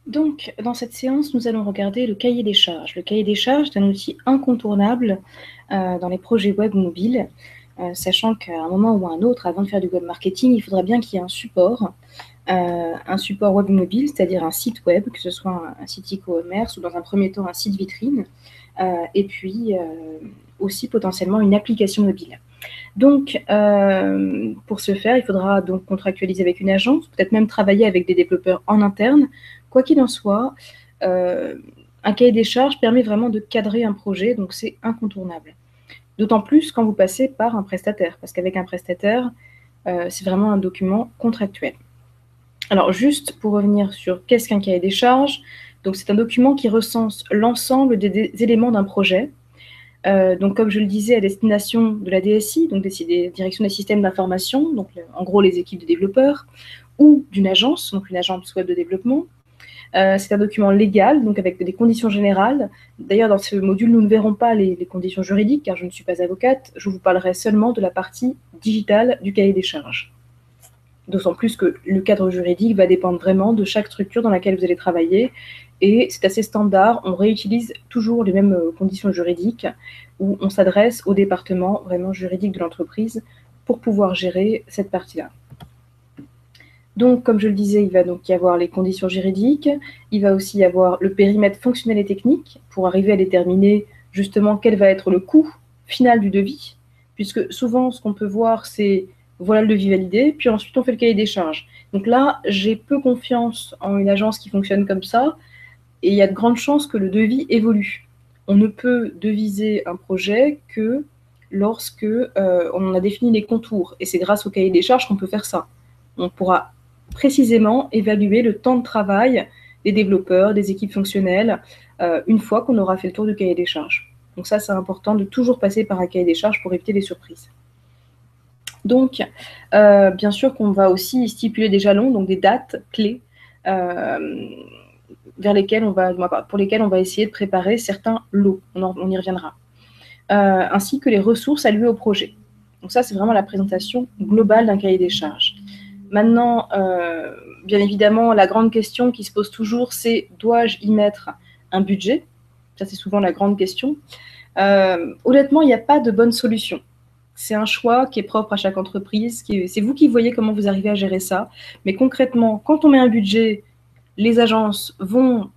Donc, dans cette séance, nous allons regarder le cahier des charges. Le cahier des charges est un outil incontournable dans les projets web mobiles, sachant qu'à un moment ou à un autre, avant de faire du web marketing, il faudra bien qu'il y ait un support web mobile, c'est-à-dire un site web, que ce soit un site e-commerce ou dans un premier temps un site vitrine, et puis aussi potentiellement une application mobile. Donc, pour ce faire, il faudra donc contractualiser avec une agence, peut-être même travailler avec des développeurs en interne. Quoi qu'il en soit, un cahier des charges permet vraiment de cadrer un projet, donc c'est incontournable. D'autant plus quand vous passez par un prestataire, parce qu'avec un prestataire, c'est vraiment un document contractuel. Alors, juste pour revenir sur qu'est-ce qu'un cahier des charges, donc c'est un document qui recense l'ensemble des éléments d'un projet. Donc, comme je le disais, à destination de la DSI, donc des directions des systèmes d'information, donc en gros les équipes de développeurs, ou d'une agence, donc une agence web de développement. C'est un document légal, donc avec des conditions générales. D'ailleurs, dans ce module, nous ne verrons pas les conditions juridiques, car je ne suis pas avocate. Je vous parlerai seulement de la partie digitale du cahier des charges. D'autant plus que le cadre juridique va dépendre vraiment de chaque structure dans laquelle vous allez travailler. Et c'est assez standard, on réutilise toujours les mêmes conditions juridiques où on s'adresse au département vraiment juridique de l'entreprise pour pouvoir gérer cette partie-là. Donc, comme je le disais, il va donc y avoir les conditions juridiques, il va aussi y avoir le périmètre fonctionnel et technique pour arriver à déterminer justement quel va être le coût final du devis, puisque souvent ce qu'on peut voir c'est voilà le devis validé, puis ensuite on fait le cahier des charges. Donc là, j'ai peu confiance en une agence qui fonctionne comme ça, et il y a de grandes chances que le devis évolue. On ne peut deviser un projet que lorsque on a défini les contours, et c'est grâce au cahier des charges qu'on peut faire ça. On pourra précisément évaluer le temps de travail des développeurs, des équipes fonctionnelles, une fois qu'on aura fait le tour du cahier des charges. Donc ça, c'est important de toujours passer par un cahier des charges pour éviter les surprises. Donc, bien sûr qu'on va aussi stipuler des jalons, donc des dates clés, pour lesquelles on va essayer de préparer certains lots. On y reviendra. Ainsi que les ressources allouées au projet. Donc ça, c'est vraiment la présentation globale d'un cahier des charges. Maintenant, bien évidemment, la grande question qui se pose toujours, c'est dois-je y mettre un budget? Ça, c'est souvent la grande question. Honnêtement, il n'y a pas de bonne solution. C'est un choix qui est propre à chaque entreprise. C'est vous qui voyez comment vous arrivez à gérer ça. Mais concrètement, quand on met un budget, les agences vont,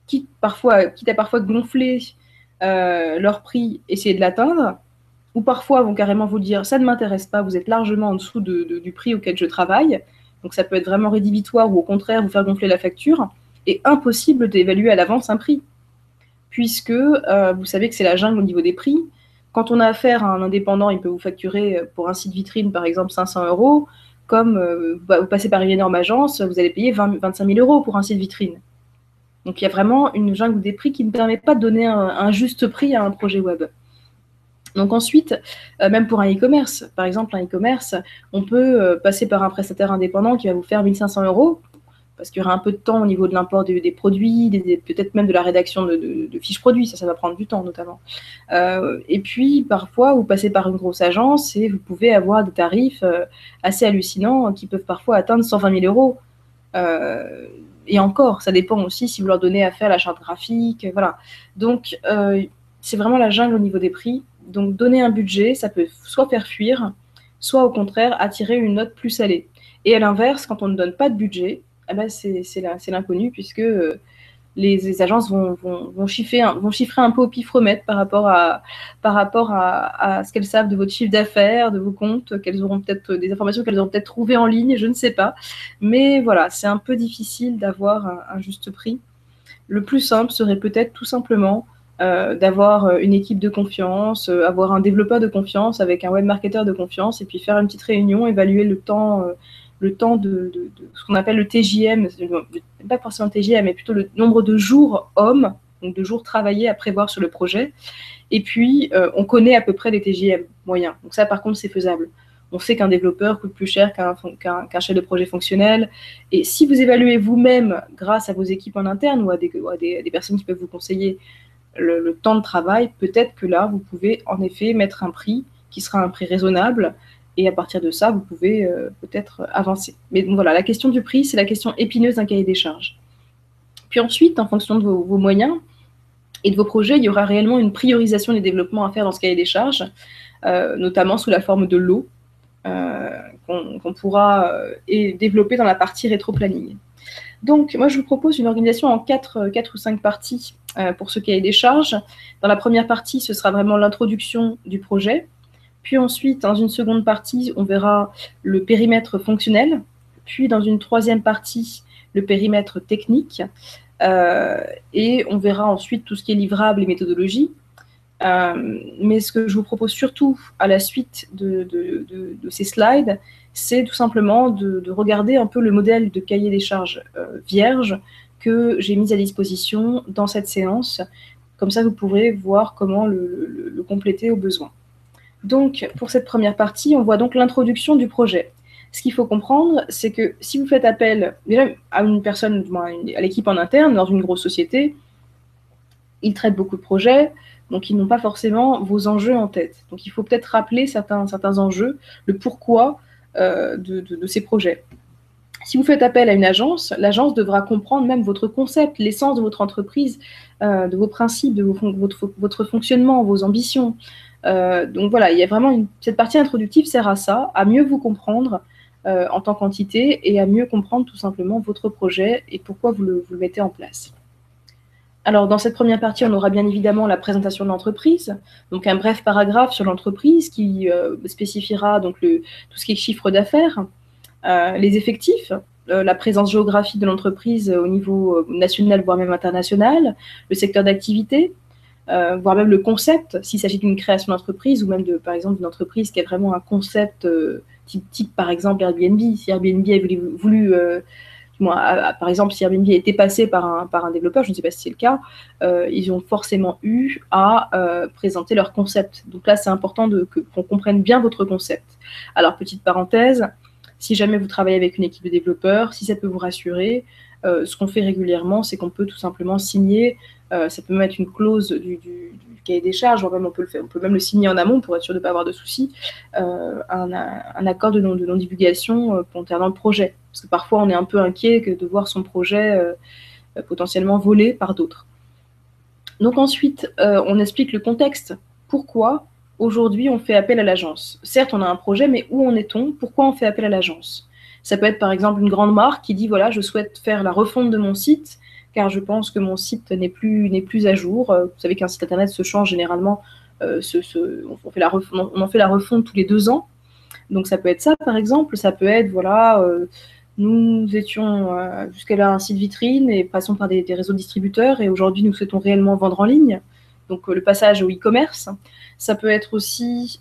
quitte à parfois gonfler leur prix, essayer de l'atteindre, ou parfois vont carrément vous dire ça ne m'intéresse pas, vous êtes largement en dessous du prix auquel je travaille, donc ça peut être vraiment rédhibitoire ou au contraire vous faire gonfler la facture, et impossible d'évaluer à l'avance un prix, puisque vous savez que c'est la jungle au niveau des prix. Quand on a affaire à un indépendant, il peut vous facturer pour un site vitrine par exemple 500 €, comme vous passez par une énorme agence, vous allez payer 25 000 € pour un site vitrine. Donc il y a vraiment une jungle des prix qui ne permet pas de donner un juste prix à un projet web. Donc ensuite, même pour un e-commerce, par exemple un e-commerce, on peut passer par un prestataire indépendant qui va vous faire 1 500 €, parce qu'il y aura un peu de temps au niveau de l'import des produits, peut-être même de la rédaction de fiches produits, ça va prendre du temps notamment. Et puis parfois, vous passez par une grosse agence et vous pouvez avoir des tarifs assez hallucinants qui peuvent parfois atteindre 120 000 €. Et encore, ça dépend aussi si vous leur donnez à faire la charte graphique, voilà. Donc, c'est vraiment la jungle au niveau des prix. Donc, donner un budget, ça peut soit faire fuir, soit au contraire attirer une note plus salée. Et à l'inverse, quand on ne donne pas de budget, eh ben c'est l'inconnu, puisque les agences vont chiffrer un peu au pifromètre par rapport à ce qu'elles savent de votre chiffre d'affaires, de vos comptes, qu'elles auront peut-être des informations qu'elles auront peut-être trouvées en ligne, je ne sais pas. Mais voilà, c'est un peu difficile d'avoir un juste prix. Le plus simple serait peut-être tout simplement d'avoir une équipe de confiance, avoir un développeur de confiance avec un webmarketeur de confiance, et puis faire une petite réunion, évaluer le temps de ce qu'on appelle le TJM, pas forcément le TJM, mais plutôt le nombre de jours hommes, donc de jours travaillés à prévoir sur le projet. Et puis, on connaît à peu près les TJM moyens. Donc ça, par contre, c'est faisable. On sait qu'un développeur coûte plus cher qu'un chef de projet fonctionnel. Et si vous évaluez vous-même, grâce à vos équipes en interne ou à des personnes qui peuvent vous conseiller, le temps de travail, peut-être que là, vous pouvez en effet mettre un prix qui sera un prix raisonnable. Et à partir de ça, vous pouvez peut-être avancer. Mais donc voilà, la question du prix, c'est la question épineuse d'un cahier des charges. Puis ensuite, en fonction de vos moyens et de vos projets, il y aura réellement une priorisation des développements à faire dans ce cahier des charges, notamment sous la forme de lots qu'on pourra développer dans la partie rétro-planning. Donc, moi, je vous propose une organisation en 4 ou 5 parties pour ce cahier des charges. Dans la première partie, ce sera vraiment l'introduction du projet. Puis ensuite, dans une seconde partie, on verra le périmètre fonctionnel. Puis dans une troisième partie, le périmètre technique. Et on verra ensuite tout ce qui est livrable et méthodologie. Mais ce que je vous propose surtout à la suite de ces slides, c'est tout simplement de regarder un peu le modèle de cahier des charges vierge que j'ai mis à disposition dans cette séance. Comme ça, vous pourrez voir comment le compléter au besoin. Donc, pour cette première partie, on voit donc l'introduction du projet. Ce qu'il faut comprendre, c'est que si vous faites appel déjà à une personne, à l'équipe en interne, dans une grosse société, ils traitent beaucoup de projets, donc ils n'ont pas forcément vos enjeux en tête. Donc il faut peut-être rappeler certains enjeux, le pourquoi de ces projets. Si vous faites appel à une agence, l'agence devra comprendre même votre concept, l'essence de votre entreprise, de vos principes, de votre fonctionnement, vos ambitions. Donc voilà, il y a vraiment cette partie introductive sert à ça, à mieux vous comprendre en tant qu'entité et à mieux comprendre tout simplement votre projet et pourquoi vous le mettez en place. Alors, dans cette première partie, on aura bien évidemment la présentation de l'entreprise, donc un bref paragraphe sur l'entreprise qui spécifiera donc tout ce qui est chiffre d'affaires, les effectifs, la présence géographique de l'entreprise au niveau national, voire même international, le secteur d'activité, voire même le concept, s'il s'agit d'une création d'entreprise, ou même, par exemple, d'une entreprise qui a vraiment un concept type, par exemple, Airbnb. Si Airbnb a voulu par exemple, si Airbnb a été passé par un développeur, je ne sais pas si c'est le cas, ils ont forcément eu à présenter leur concept. Donc là, c'est important qu'on comprenne bien votre concept. Alors, petite parenthèse, si jamais vous travaillez avec une équipe de développeurs, si ça peut vous rassurer, ce qu'on fait régulièrement, c'est qu'on peut tout simplement signer, ça peut même être une clause du cahier des charges, voire même on peut même le signer en amont pour être sûr de ne pas avoir de soucis, un accord de non-divulgation concernant le projet. Parce que parfois, on est un peu inquiet de voir son projet potentiellement volé par d'autres. Donc ensuite, on explique le contexte. Pourquoi aujourd'hui on fait appel à l'agence? Certes, on a un projet, mais où en est-on? Pourquoi on fait appel à l'agence? Ça peut être par exemple une grande marque qui dit voilà, je souhaite faire la refonte de mon site car je pense que mon site n'est plus à jour. Vous savez qu'un site internet se change généralement, on en fait la refonte tous les 2 ans. Donc ça peut être ça par exemple, ça peut être voilà, nous étions jusqu'à là un site vitrine et passons par des réseaux distributeurs et aujourd'hui nous souhaitons réellement vendre en ligne. Donc le passage au e-commerce. Ça peut être aussi,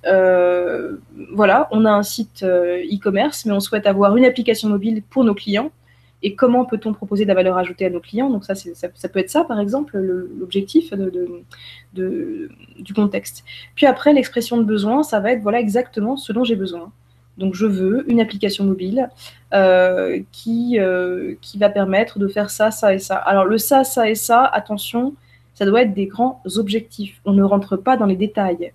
voilà, on a un site e-commerce, mais on souhaite avoir une application mobile pour nos clients. Et comment peut-on proposer de la valeur ajoutée à nos clients? Donc ça peut être ça, par exemple, l'objectif du contexte. Puis après, l'expression de besoin, ça va être voilà exactement ce dont j'ai besoin. Donc je veux une application mobile qui va permettre de faire ça, ça et ça. Alors le ça et ça, attention, ça doit être des grands objectifs. On ne rentre pas dans les détails.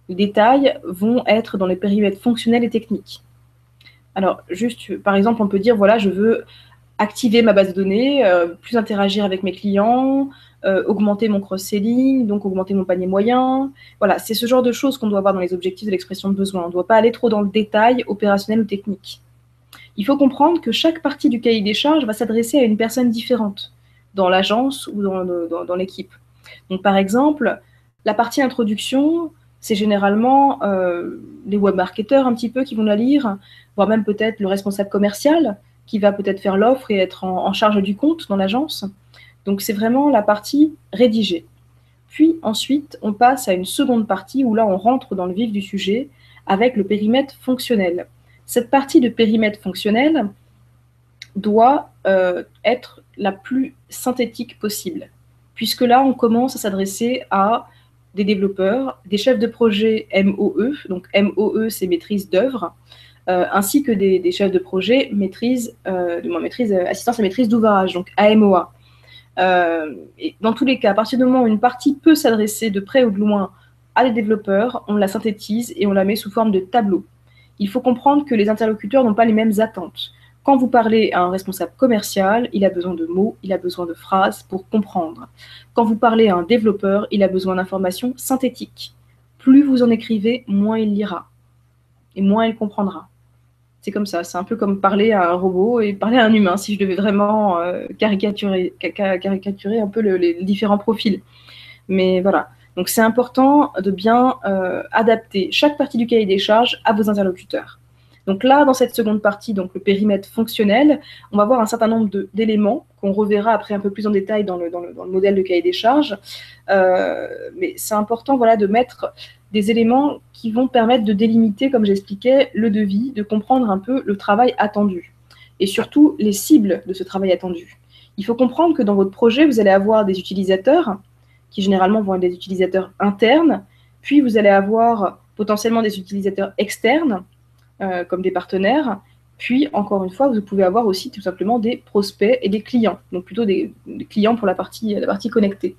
Les détails vont être dans les périmètres fonctionnels et techniques. Alors juste, par exemple, on peut dire voilà, je veux activer ma base de données, plus interagir avec mes clients, augmenter mon cross-selling, donc augmenter mon panier moyen. Voilà, c'est ce genre de choses qu'on doit avoir dans les objectifs de l'expression de besoin. On ne doit pas aller trop dans le détail opérationnel ou technique. Il faut comprendre que chaque partie du cahier des charges va s'adresser à une personne différente, dans l'agence ou dans l'équipe. Donc par exemple, la partie introduction, c'est généralement les webmarketeurs un petit peu qui vont la lire, voire même peut-être le responsable commercial, qui va peut-être faire l'offre et être en charge du compte dans l'agence. Donc, c'est vraiment la partie rédigée. Puis, ensuite, on passe à une seconde partie où là, on rentre dans le vif du sujet avec le périmètre fonctionnel. Cette partie de périmètre fonctionnel doit être la plus synthétique possible, puisque là, on commence à s'adresser à des développeurs, des chefs de projet MOE, donc MOE, c'est maîtrise d'œuvre, ainsi que des chefs de projet assistance à maîtrise d'ouvrage, donc AMOA. Et dans tous les cas, à partir du moment où une partie peut s'adresser de près ou de loin à des développeurs, on la synthétise et on la met sous forme de tableau. Il faut comprendre que les interlocuteurs n'ont pas les mêmes attentes. Quand vous parlez à un responsable commercial, il a besoin de mots, il a besoin de phrases pour comprendre. Quand vous parlez à un développeur, il a besoin d'informations synthétiques. Plus vous en écrivez, moins il lira et moins il comprendra. C'est comme ça, c'est un peu comme parler à un robot et parler à un humain, si je devais vraiment caricaturer un peu les différents profils. Mais voilà, donc c'est important de bien adapter chaque partie du cahier des charges à vos interlocuteurs. Donc là, dans cette seconde partie, donc le périmètre fonctionnel, on va voir un certain nombre d'éléments qu'on reverra après un peu plus en détail dans le modèle de cahier des charges. Mais c'est important, voilà, de mettre des éléments qui vont permettre de délimiter, comme j'expliquais, le devis, de comprendre un peu le travail attendu et surtout les cibles de ce travail attendu. Il faut comprendre que dans votre projet, vous allez avoir des utilisateurs qui généralement vont être des utilisateurs internes, puis vous allez avoir potentiellement des utilisateurs externes, comme des partenaires, puis encore une fois, vous pouvez avoir aussi tout simplement des prospects et des clients, donc plutôt des clients pour la partie connectée.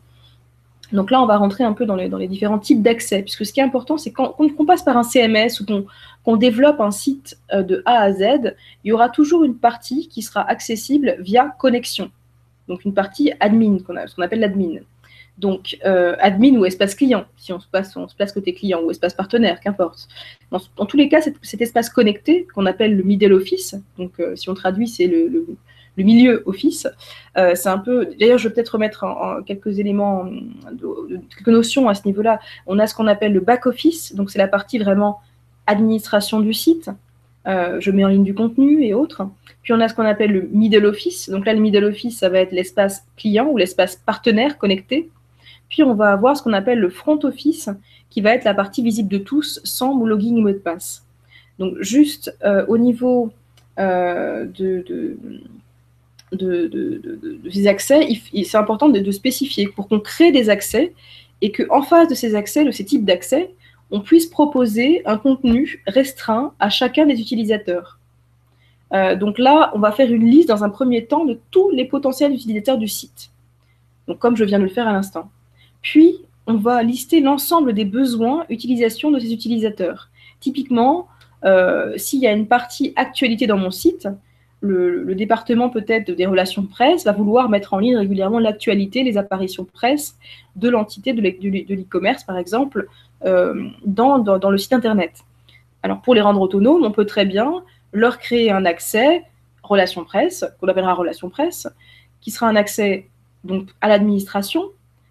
Donc là, on va rentrer un peu dans les différents types d'accès, puisque ce qui est important, c'est qu'on passe par un CMS ou qu'on développe un site de A à Z, il y aura toujours une partie qui sera accessible via connexion, donc une partie admin, ce qu'on appelle l'admin. Donc, admin ou espace client, si on se place côté client ou espace partenaire, qu'importe. Dans tous les cas, cet espace connecté, qu'on appelle le middle office, donc si on traduit, c'est le milieu office, c'est un peu... D'ailleurs, je vais peut-être remettre en quelques éléments, quelques notions à ce niveau-là. On a ce qu'on appelle le back office, donc c'est la partie vraiment administration du site. Je mets en ligne du contenu et autres. Puis on a ce qu'on appelle le middle office. Donc là, le middle office, ça va être l'espace client ou l'espace partenaire connecté. Puis on va avoir ce qu'on appelle le front office, qui va être la partie visible de tous, sans mot login et mot de passe. Donc juste au niveau de ces accès, c'est important de spécifier pour qu'on crée des accès et qu'en face de ces accès, de ces types d'accès, on puisse proposer un contenu restreint à chacun des utilisateurs. Donc là, on va faire une liste dans un premier temps de tous les potentiels utilisateurs du site. Donc comme je viens de le faire à l'instant. Puis, on va lister l'ensemble des besoins utilisation de ces utilisateurs. Typiquement, s'il y a une partie actualité dans mon site, le département peut-être des relations presse va vouloir mettre en ligne régulièrement l'actualité, les apparitions presse de l'entité de l'e-commerce, par exemple, dans le site Internet. Alors, pour les rendre autonomes, on peut très bien leur créer un accès relations presse, qu'on appellera relations presse, qui sera un accès donc, à l'administration,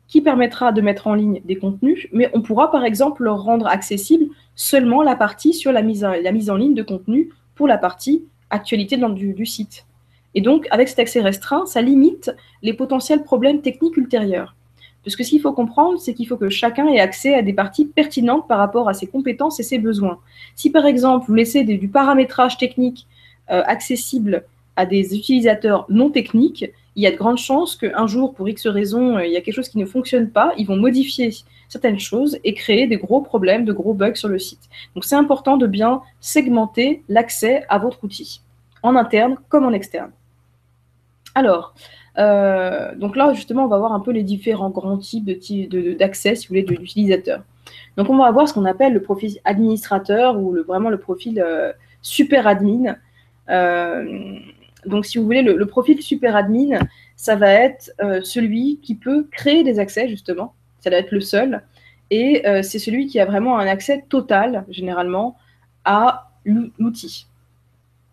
qui permettra de mettre en ligne des contenus, mais on pourra par exemple leur rendre accessible seulement la partie sur la mise en ligne de contenu pour la partie actualité du site. Et donc, avec cet accès restreint, ça limite les potentiels problèmes techniques ultérieurs. Parce que ce qu'il faut comprendre, c'est qu'il faut que chacun ait accès à des parties pertinentes par rapport à ses compétences et ses besoins. Si par exemple, vous laissez du paramétrage technique accessible à des utilisateurs non techniques, il y a de grandes chances qu'un jour, pour X raisons, il y a quelque chose qui ne fonctionne pas, ils vont modifier certaines choses et créer des gros problèmes, de gros bugs sur le site. Donc c'est important de bien segmenter l'accès à votre outil, en interne comme en externe. Alors, donc là, justement, on va voir un peu les différents grands types d'accès, si vous voulez, d'utilisateurs. Donc on va avoir ce qu'on appelle le profil administrateur ou vraiment le profil super admin. Donc, si vous voulez, le profil super admin, ça va être celui qui peut créer des accès, justement. Ça va être le seul. Et c'est celui qui a vraiment un accès total, généralement, à l'outil.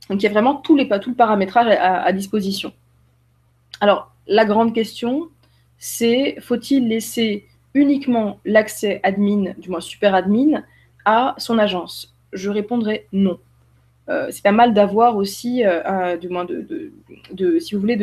Donc, il y a vraiment tout le paramétrage à disposition. Alors, la grande question, c'est faut-il laisser uniquement l'accès admin, du moins super admin, à son agence? Je répondrai non. C'est pas mal d'avoir aussi, du moins si vous voulez,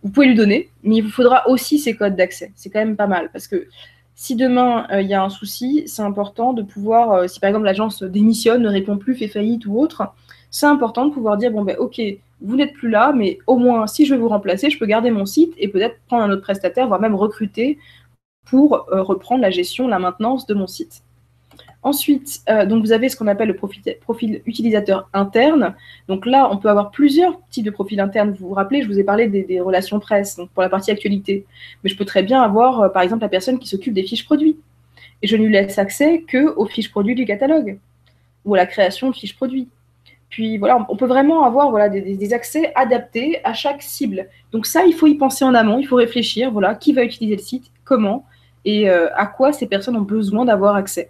vous pouvez lui donner, mais il vous faudra aussi ses codes d'accès. C'est quand même pas mal, parce que si demain, il y a un souci, c'est important de pouvoir, si par exemple l'agence démissionne, ne répond plus, fait faillite ou autre, c'est important de pouvoir dire, bon ben ok, vous n'êtes plus là, mais au moins, si je veux vous remplacer, je peux garder mon site et peut-être prendre un autre prestataire, voire même recruter pour reprendre la gestion, la maintenance de mon site. Ensuite, donc vous avez ce qu'on appelle le profil utilisateur interne. Donc là, on peut avoir plusieurs types de profils internes. Vous vous rappelez, je vous ai parlé des relations presse, donc pour la partie actualité. Mais je peux très bien avoir, par exemple, la personne qui s'occupe des fiches produits. Et je ne lui laisse accès qu'aux fiches produits du catalogue ou à la création de fiches produits. Puis voilà, on peut vraiment avoir voilà, des accès adaptés à chaque cible. Donc ça, il faut y penser en amont, il faut réfléchir, voilà, qui va utiliser le site, comment et à quoi ces personnes ont besoin d'avoir accès.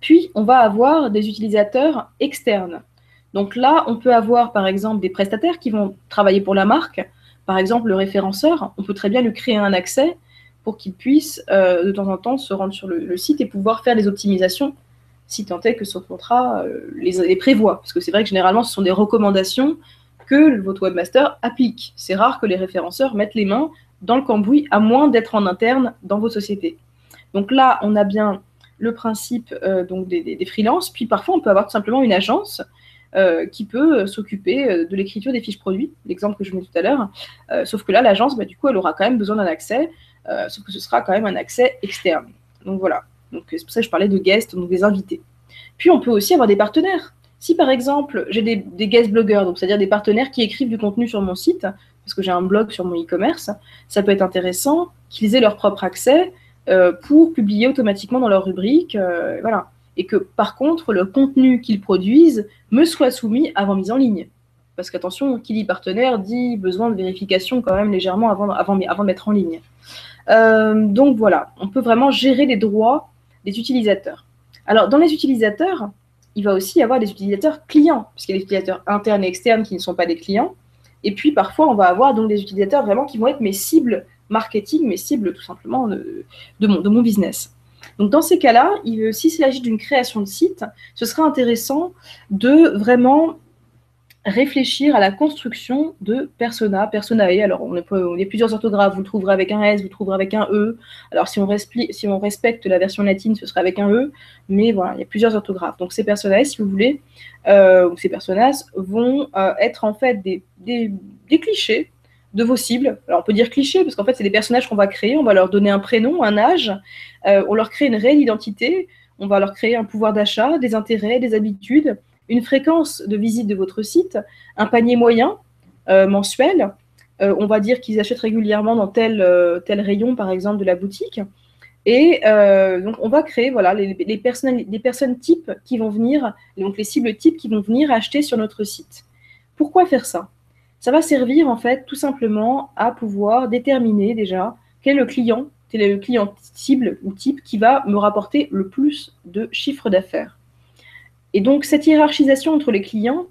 Puis, on va avoir des utilisateurs externes. Donc là, on peut avoir par exemple des prestataires qui vont travailler pour la marque. Par exemple, le référenceur, on peut très bien lui créer un accès pour qu'il puisse de temps en temps se rendre sur le site et pouvoir faire des optimisations si tant est que son contrat les prévoit. Parce que c'est vrai que généralement, ce sont des recommandations que votre webmaster applique. C'est rare que les référenceurs mettent les mains dans le cambouis, à moins d'être en interne dans vos sociétés. Donc là, on a bien le principe donc des freelances, puis parfois on peut avoir tout simplement une agence qui peut s'occuper de l'écriture des fiches produits, l'exemple que je donnais tout à l'heure, sauf que là, l'agence, du coup, elle aura quand même besoin d'un accès, sauf que ce sera quand même un accès externe. Donc voilà, donc c'est pour ça que je parlais de guests, donc des invités. Puis on peut aussi avoir des partenaires. Si par exemple, j'ai des guest blogueurs, donc c'est-à-dire des partenaires qui écrivent du contenu sur mon site, parce que j'ai un blog sur mon e-commerce, ça peut être intéressant qu'ils aient leur propre accès pour publier automatiquement dans leur rubrique, voilà. Et que par contre, le contenu qu'ils produisent me soit soumis avant mise en ligne. Parce qu'attention, qui dit partenaire dit besoin de vérification quand même légèrement avant de mettre en ligne. Donc voilà, on peut vraiment gérer les droits des utilisateurs. Alors dans les utilisateurs, il va aussi y avoir des utilisateurs clients, puisqu'il y a des utilisateurs internes et externes qui ne sont pas des clients. Et puis parfois, on va avoir donc des utilisateurs vraiment qui vont être mes cibles marketing, mes cibles tout simplement de mon business. Donc dans ces cas-là, s'il s'agit d'une création de site, ce sera intéressant de vraiment réfléchir à la construction de personae. Alors, on est plusieurs orthographes, vous le trouverez avec un S, vous le trouverez avec un E. Alors, si on respecte la version latine, ce sera avec un E, mais voilà, il y a plusieurs orthographes. Donc, ces personae, si vous voulez, ou ces personas vont être en fait des clichés de vos cibles. Alors, on peut dire clichés, parce qu'en fait, c'est des personnages qu'on va créer, on va leur donner un prénom, un âge, on leur crée une réelle identité, on va leur créer un pouvoir d'achat, des intérêts, des habitudes, une fréquence de visite de votre site, un panier moyen mensuel. On va dire qu'ils achètent régulièrement dans tel rayon, par exemple, de la boutique. Et donc, on va créer voilà, les personnes types qui vont venir, donc les cibles types qui vont venir acheter sur notre site. Pourquoi faire ça? Ça va servir, en fait, tout simplement à pouvoir déterminer déjà quel est le client cible ou type qui va me rapporter le plus de chiffre d'affaires. Et donc, cette hiérarchisation entre les clients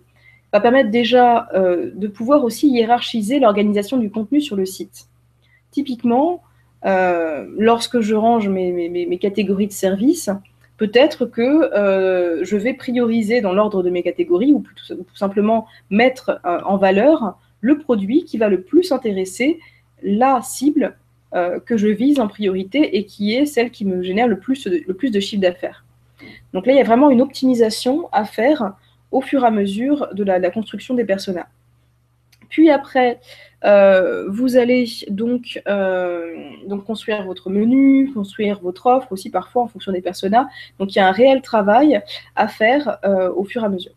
va permettre déjà de pouvoir aussi hiérarchiser l'organisation du contenu sur le site. Typiquement, lorsque je range mes catégories de services, peut-être que je vais prioriser dans l'ordre de mes catégories ou tout simplement mettre en valeur le produit qui va le plus intéresser la cible que je vise en priorité et qui est celle qui me génère le plus de chiffre d'affaires. Donc là, il y a vraiment une optimisation à faire au fur et à mesure de la construction des personas. Puis après, vous allez donc construire votre menu, construire votre offre aussi parfois en fonction des personas. Donc il y a un réel travail à faire au fur et à mesure.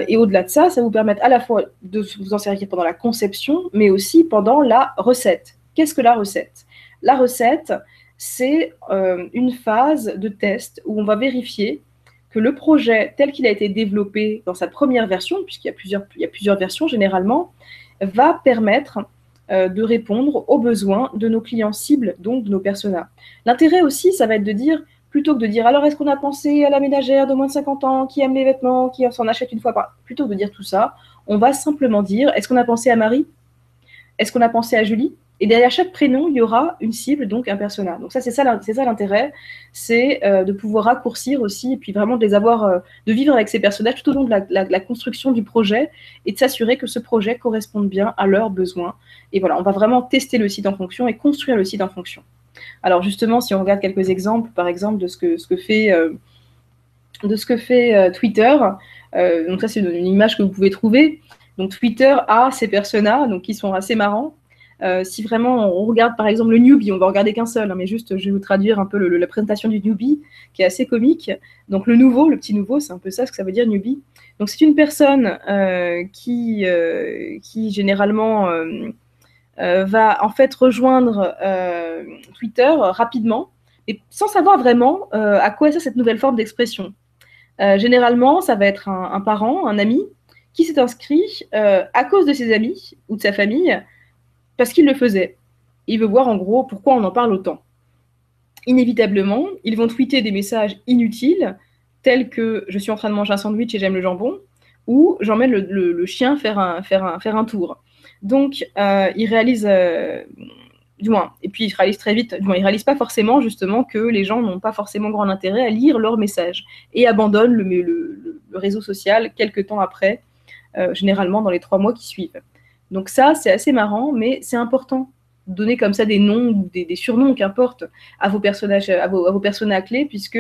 Et au-delà de ça, ça vous permet à la fois de vous en servir pendant la conception, mais aussi pendant la recette. Qu'est-ce que la recette? La recette, c'est une phase de test où on va vérifier que le projet tel qu'il a été développé dans sa première version, puisqu'il y a plusieurs versions généralement, va permettre de répondre aux besoins de nos clients cibles, donc de nos personas. L'intérêt aussi, ça va être de dire, plutôt que de dire, alors est-ce qu'on a pensé à la ménagère de moins de 50 ans, qui aime les vêtements, qui s'en achète une fois par... Plutôt que de dire tout ça, on va simplement dire, est-ce qu'on a pensé à Marie? Est-ce qu'on a pensé à Julie? Et derrière chaque prénom, il y aura une cible, donc un persona. Donc ça, c'est ça l'intérêt, c'est de pouvoir raccourcir aussi, et puis vraiment de les avoir, de vivre avec ces personnages tout au long de la construction du projet, et de s'assurer que ce projet corresponde bien à leurs besoins. Et voilà, on va vraiment tester le site en fonction et construire le site en fonction. Alors justement, si on regarde quelques exemples, par exemple, de ce que fait Twitter, donc ça c'est une image que vous pouvez trouver. Donc Twitter a ces personas, donc qui sont assez marrants. Si vraiment on regarde par exemple le newbie, on va regarder qu'un seul, hein, mais juste je vais vous traduire un peu la présentation du newbie, qui est assez comique. Donc le petit nouveau, c'est un peu ça ce que ça veut dire newbie. Donc c'est une personne qui généralement va en fait rejoindre Twitter rapidement, et sans savoir vraiment à quoi sert cette nouvelle forme d'expression. Généralement, ça va être un parent, un ami, qui s'est inscrit à cause de ses amis ou de sa famille, parce qu'il le faisait. Il veut voir en gros pourquoi on en parle autant. Inévitablement, ils vont tweeter des messages inutiles, tels que je suis en train de manger un sandwich et j'aime le jambon, ou j'emmène le chien faire un tour. Donc, ils réalisent, du moins, et puis ils réalisent très vite, du moins, ils réalisent pas forcément justement que les gens n'ont pas forcément grand intérêt à lire leurs messages et abandonnent le réseau social quelques temps après, généralement dans les 3 mois qui suivent. Donc ça, c'est assez marrant, mais c'est important de donner comme ça des noms ou des surnoms, qu'importe, à vos personnages, à vos personnages clés, puisque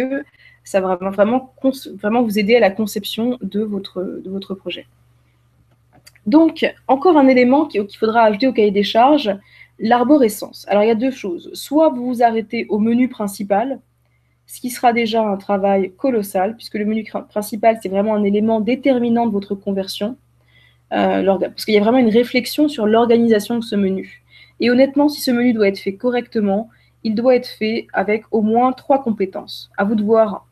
ça va vraiment vous aider à la conception de votre projet. Donc, encore un élément qu'il faudra ajouter au cahier des charges, l'arborescence. Alors, il y a 2 choses. Soit vous vous arrêtez au menu principal, ce qui sera déjà un travail colossal, puisque le menu principal, c'est vraiment un élément déterminant de votre conversion, parce qu'il y a vraiment une réflexion sur l'organisation de ce menu. Et honnêtement, si ce menu doit être fait correctement, il doit être fait avec au moins 3 compétences. À vous de voir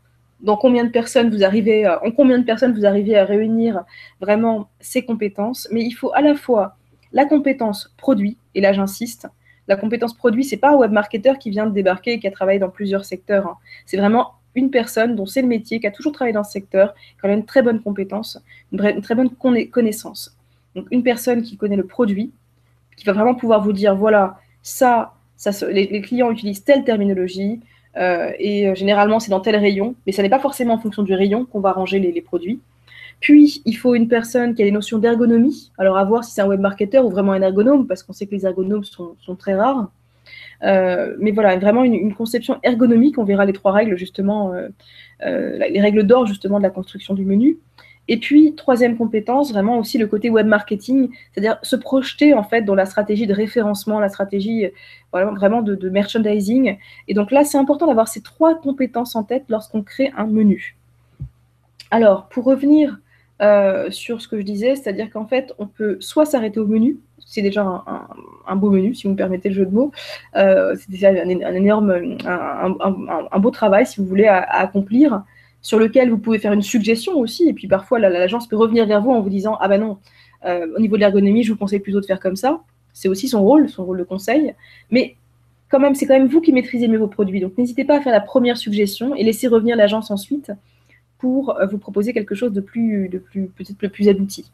en combien de personnes vous arrivez à réunir vraiment ces compétences, mais il faut à la fois la compétence produit, et là j'insiste, la compétence produit, c'est pas un web marketeur qui vient de débarquer et qui a travaillé dans plusieurs secteurs, hein. C'est vraiment une personne dont c'est le métier, qui a toujours travaillé dans ce secteur, qui a une très bonne compétence, une très bonne connaissance. Donc une personne qui connaît le produit, qui va vraiment pouvoir vous dire, voilà, les clients utilisent telle terminologie, et généralement c'est dans tel rayon, mais ça n'est pas forcément en fonction du rayon qu'on va ranger les produits. Puis, il faut une personne qui a des notions d'ergonomie. Alors, à voir si c'est un web marketer ou vraiment un ergonome, parce qu'on sait que les ergonomes sont très rares. Mais voilà, vraiment une conception ergonomique. On verra les 3 règles, justement, les règles d'or, justement, de la construction du menu. Et puis, 3e compétence, vraiment aussi le côté web marketing, c'est-à-dire se projeter, en fait, dans la stratégie de référencement, la stratégie vraiment de merchandising. Et donc là, c'est important d'avoir ces 3 compétences en tête lorsqu'on crée un menu. Alors, pour revenir sur ce que je disais, c'est-à-dire qu'en fait, on peut soit s'arrêter au menu, c'est déjà un beau menu, si vous me permettez le jeu de mots, c'est déjà un beau travail, si vous voulez, à accomplir, sur lequel vous pouvez faire une suggestion aussi, et puis parfois l'agence peut revenir vers vous en vous disant « Ah ben non, au niveau de l'ergonomie, je vous conseille plutôt de faire comme ça ». C'est aussi son rôle de conseil, mais quand même, c'est quand même vous qui maîtrisez mieux vos produits, donc n'hésitez pas à faire la première suggestion et laisser revenir l'agence ensuite pour vous proposer quelque chose peut-être le plus abouti.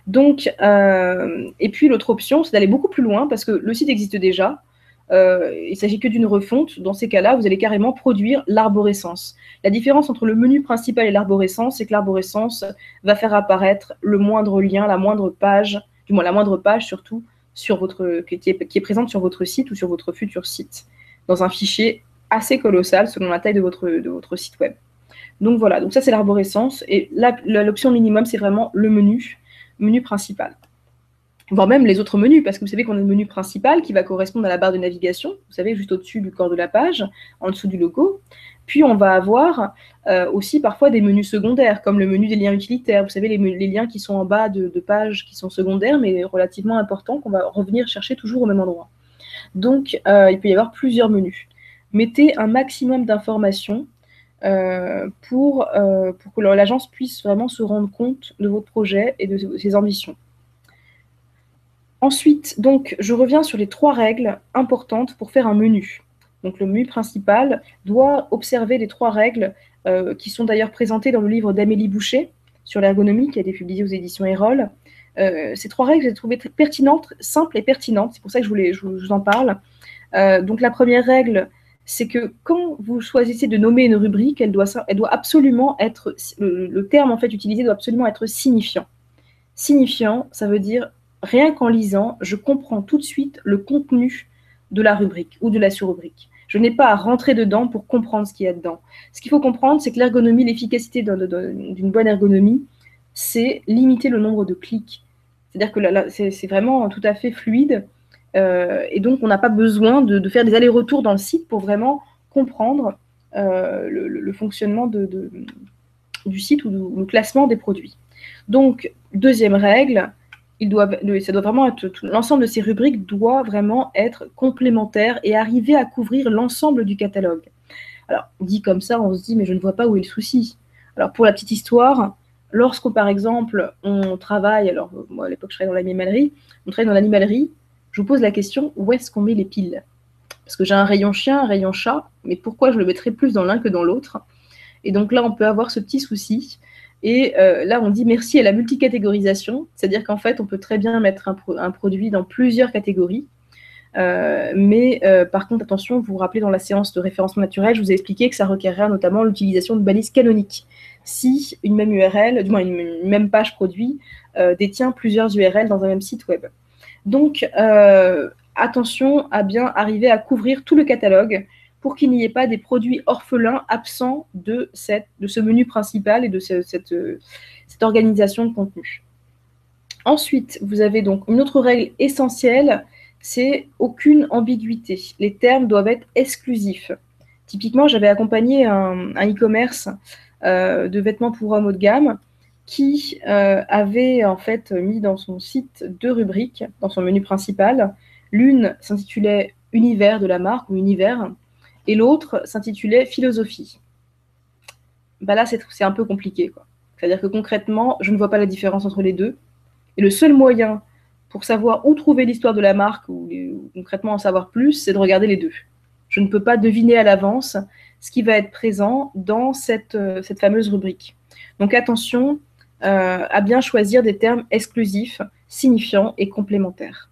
Donc, et puis l'autre option, c'est d'aller beaucoup plus loin, parce que le site existe déjà, il ne s'agit que d'une refonte. Dans ces cas-là, vous allez carrément produire l'arborescence. La différence entre le menu principal et l'arborescence, c'est que l'arborescence va faire apparaître le moindre lien, la moindre page, du moins la moindre page surtout, qui est présente sur votre site ou sur votre futur site, dans un fichier assez colossal selon la taille de votre site web. Donc voilà, donc ça c'est l'arborescence, et l'option minimum c'est vraiment le menu principal. Voire même les autres menus, parce que vous savez qu'on a le menu principal qui va correspondre à la barre de navigation, vous savez, juste au-dessus du corps de la page, en dessous du logo. Puis on va avoir aussi parfois des menus secondaires, comme le menu des liens utilitaires. Vous savez, les liens qui sont en bas de page, qui sont secondaires, mais relativement importants, qu'on va revenir chercher toujours au même endroit. Donc il peut y avoir plusieurs menus. Mettez un maximum d'informations pour que l'agence puisse vraiment se rendre compte de votre projet et de ses ambitions. Ensuite, donc, je reviens sur les 3 règles importantes pour faire un menu. Donc, le menu principal doit observer les 3 règles qui sont d'ailleurs présentées dans le livre d'Amélie Boucher sur l'ergonomie, qui a été publié aux éditions Erol. Ces 3 règles, je les ai trouvées pertinentes, simples et pertinentes. C'est pour ça que je vous en parle. Donc, la première règle, c'est que quand vous choisissez de nommer une rubrique, elle doit absolument être, le terme en fait utilisé doit absolument être signifiant. Signifiant, ça veut dire, rien qu'en lisant, je comprends tout de suite le contenu de la rubrique ou de la sous-rubrique. Je n'ai pas à rentrer dedans pour comprendre ce qu'il y a dedans. Ce qu'il faut comprendre, c'est que l'ergonomie, l'efficacité d'une bonne ergonomie, c'est limiter le nombre de clics. C'est-à-dire que c'est vraiment tout à fait fluide. Et donc, on n'a pas besoin de faire des allers-retours dans le site pour vraiment comprendre le fonctionnement du site ou le classement des produits. Donc, deuxième règle, l'ensemble de ces rubriques doit vraiment être complémentaire et arriver à couvrir l'ensemble du catalogue. Alors, dit comme ça, on se dit, mais je ne vois pas où est le souci. Alors, pour la petite histoire, lorsqu'on, par exemple, on travaille, alors moi, à l'époque, je travaillais dans l'animalerie, on travaille dans l'animalerie, je vous pose la question, où est-ce qu'on met les piles? Parce que j'ai un rayon chien, un rayon chat, mais pourquoi je le mettrais plus dans l'un que dans l'autre? Et donc là, on peut avoir ce petit souci. Et là, on dit merci à la multicatégorisation, c'est-à-dire qu'en fait, on peut très bien mettre un produit dans plusieurs catégories. Mais par contre, attention, vous vous rappelez dans la séance de référencement naturel, je vous ai expliqué que ça requerrait notamment l'utilisation de balises canoniques. Si une même URL, du moins une même page produit, détient plusieurs URL dans un même site web. Donc, attention à bien arriver à couvrir tout le catalogue pour qu'il n'y ait pas des produits orphelins absents de ce menu principal et de cette organisation de contenu. Ensuite, vous avez donc une autre règle essentielle, c'est aucune ambiguïté. Les termes doivent être exclusifs. Typiquement, j'avais accompagné un e-commerce de vêtements pour hommes haut de gamme qui avait en fait mis dans son site 2 rubriques, dans son menu principal. L'une s'intitulait Univers de la marque ou Univers, et l'autre s'intitulait Philosophie. Bah là, c'est un peu compliqué, quoi. C'est-à-dire que concrètement, je ne vois pas la différence entre les deux. Et le seul moyen pour savoir où trouver l'histoire de la marque ou concrètement en savoir plus, c'est de regarder les deux. Je ne peux pas deviner à l'avance ce qui va être présent dans cette fameuse rubrique. Donc attention à bien choisir des termes exclusifs, signifiants et complémentaires.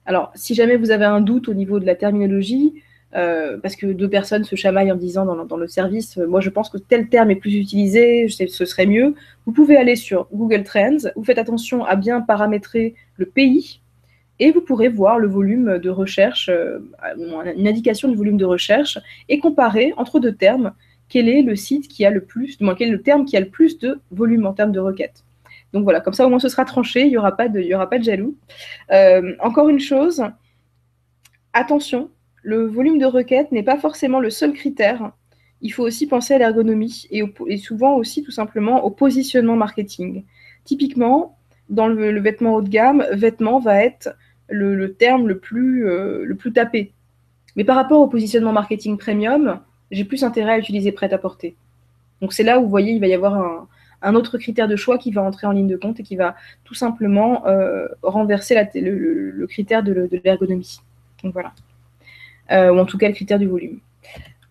Alors, si jamais vous avez un doute au niveau de la terminologie, parce que 2 personnes se chamaillent en disant dans le service, moi je pense que tel terme est plus utilisé, ce serait mieux, vous pouvez aller sur Google Trends, vous faites attention à bien paramétrer le pays, et vous pourrez voir le volume de recherche, une indication du volume de recherche, et comparer entre 2 termes quel est le site qui a le plus, quel est le terme qui a le plus de volume en termes de requêtes. Donc voilà, comme ça au moins ce sera tranché, il n'y aura pas de jaloux. Encore une chose, attention, le volume de requêtes n'est pas forcément le seul critère. Il faut aussi penser à l'ergonomie et souvent aussi tout simplement au positionnement marketing. Typiquement, dans le vêtement haut de gamme, vêtement va être le terme le plus tapé. Mais par rapport au positionnement marketing premium, j'ai plus intérêt à utiliser prêt-à-porter. Donc c'est là où vous voyez, il va y avoir un autre critère de choix qui va entrer en ligne de compte et qui va tout simplement renverser le critère de l'ergonomie. Donc voilà. Ou en tout cas le critère du volume.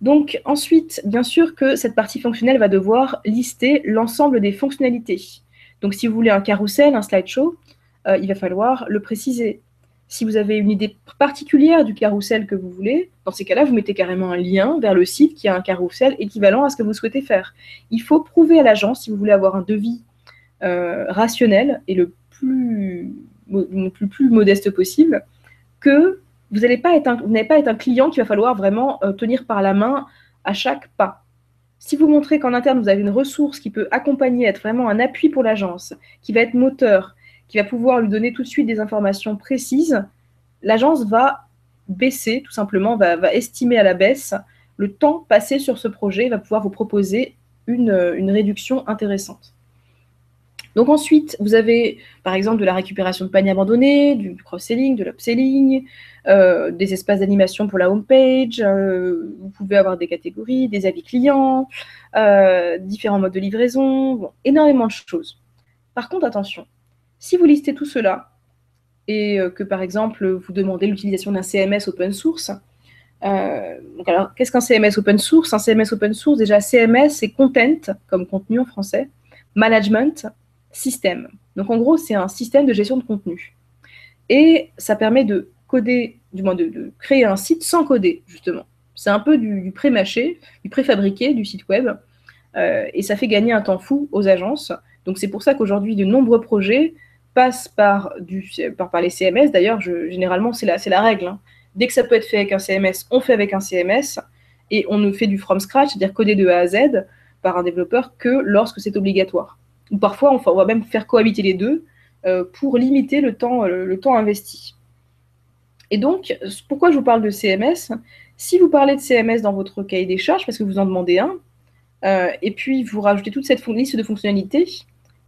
Donc ensuite, bien sûr que cette partie fonctionnelle va devoir lister l'ensemble des fonctionnalités. Donc si vous voulez un carrousel, un slideshow, il va falloir le préciser. Si vous avez une idée particulière du carrousel que vous voulez, dans ces cas-là, vous mettez carrément un lien vers le site qui a un carrousel équivalent à ce que vous souhaitez faire. Il faut prouver à l'agence, si vous voulez avoir un devis rationnel et le plus modeste possible, que vous n'allez pas être un client qu'il va falloir vraiment tenir par la main à chaque pas. Si vous montrez qu'en interne, vous avez une ressource qui peut accompagner, être vraiment un appui pour l'agence, qui va être moteur, qui va pouvoir lui donner tout de suite des informations précises, l'agence va baisser, tout simplement, va estimer à la baisse le temps passé sur ce projet, va pouvoir vous proposer une réduction intéressante. Donc ensuite, vous avez par exemple de la récupération de paniers abandonnés, du cross-selling, de l'upselling, des espaces d'animation pour la homepage, vous pouvez avoir des catégories, des avis clients, différents modes de livraison, bon, énormément de choses. Par contre, attention, si vous listez tout cela et que par exemple vous demandez l'utilisation d'un CMS open source, donc alors qu'est-ce qu'un CMS open source? Un CMS open source, déjà CMS c'est content, comme contenu en français, management, système. Donc en gros, c'est un système de gestion de contenu. Et ça permet de coder, du moins de créer un site sans coder, justement. C'est un peu du pré-mâché, du préfabriqué du site web. Et ça fait gagner un temps fou aux agences. Donc c'est pour ça qu'aujourd'hui, de nombreux projets passent par les CMS. D'ailleurs, généralement, c'est la règle. Hein. Dès que ça peut être fait avec un CMS, on fait avec un CMS. Et on ne fait du from scratch, c'est-à-dire coder de A à Z par un développeur que lorsque c'est obligatoire. Ou parfois, on va même faire cohabiter les deux pour limiter le temps investi. Et donc, pourquoi je vous parle de CMS? Si vous parlez de CMS dans votre cahier des charges, parce que vous en demandez un, et puis vous rajoutez toute cette liste de fonctionnalités,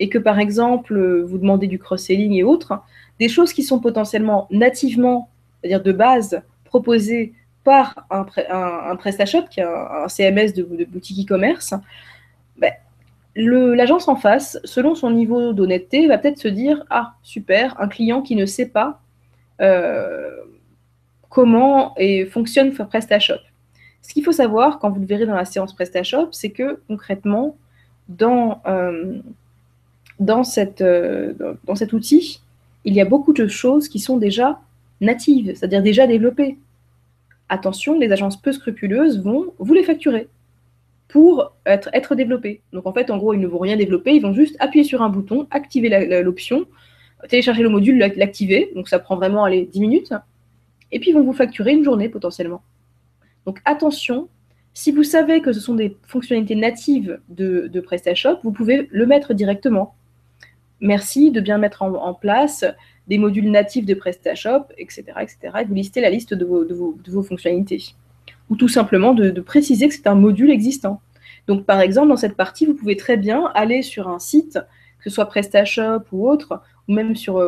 et que par exemple, vous demandez du cross-selling et autres, des choses qui sont potentiellement nativement, c'est-à-dire de base, proposées par un PrestaShop, qui est un CMS de boutique e-commerce, ben, l'agence en face, selon son niveau d'honnêteté, va peut-être se dire « Ah, super, un client qui ne sait pas comment fonctionne PrestaShop ». Ce qu'il faut savoir, quand vous le verrez dans la séance PrestaShop, c'est que concrètement, dans cet outil, il y a beaucoup de choses qui sont déjà natives, c'est-à-dire déjà développées. Attention, les agences peu scrupuleuses vont vous les facturer pour être développées. Donc en fait, en gros, ils ne vont rien développer, ils vont juste appuyer sur un bouton, activer l'option, télécharger le module, l'activer, donc ça prend vraiment 10 minutes, et puis ils vont vous facturer une journée potentiellement. Donc attention, si vous savez que ce sont des fonctionnalités natives de PrestaShop, vous pouvez le mettre directement. Merci de bien mettre en place des modules natifs de PrestaShop, etc., etc. Et vous listez la liste de vos fonctionnalités. Ou tout simplement de préciser que c'est un module existant. Donc par exemple, dans cette partie, vous pouvez très bien aller sur un site, que ce soit PrestaShop ou autre, ou même sur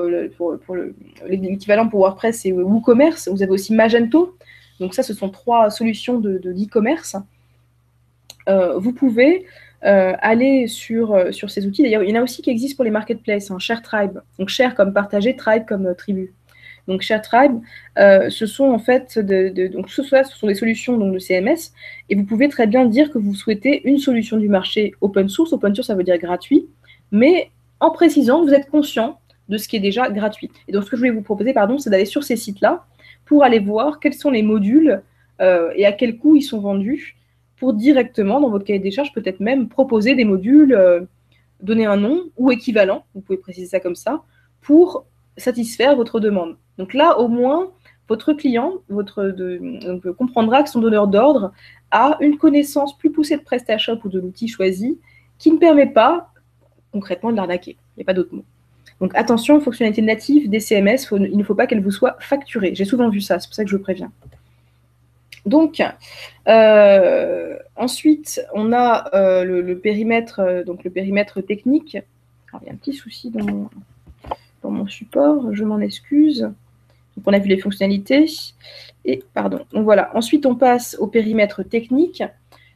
l'équivalent pour WordPress et WooCommerce. Vous avez aussi Magento. Donc ça, ce sont 3 solutions de e-commerce. Vous pouvez aller sur ces outils. D'ailleurs, il y en a aussi qui existent pour les marketplaces, ShareTribe. Donc share comme partager, tribe comme tribu. Donc ShareTribe, ce sont en fait donc ce sont des solutions donc, de CMS, et vous pouvez très bien dire que vous souhaitez une solution du marché open source. Open source, ça veut dire gratuit, mais en précisant que vous êtes conscient de ce qui est déjà gratuit. Et donc ce que je voulais vous proposer, c'est d'aller sur ces sites-là pour aller voir quels sont les modules et à quel coût ils sont vendus, pour directement, dans votre cahier des charges, peut-être même proposer des modules, donner un nom ou équivalent, vous pouvez préciser ça comme ça, pour satisfaire votre demande. Donc là, au moins, votre client comprendra que son donneur d'ordre a une connaissance plus poussée de PrestaShop ou de l'outil choisi qui ne permet pas concrètement de l'arnaquer. Il n'y a pas d'autre mot. Donc attention, fonctionnalité native des CMS, il ne faut pas qu'elle vous soit facturée. J'ai souvent vu ça, c'est pour ça que je préviens. Donc, ensuite, on a le périmètre technique. Alors, il y a un petit souci dans mon support, je m'en excuse. Donc, on a vu les fonctionnalités. Et, pardon. Donc, voilà. Ensuite, on passe au périmètre technique.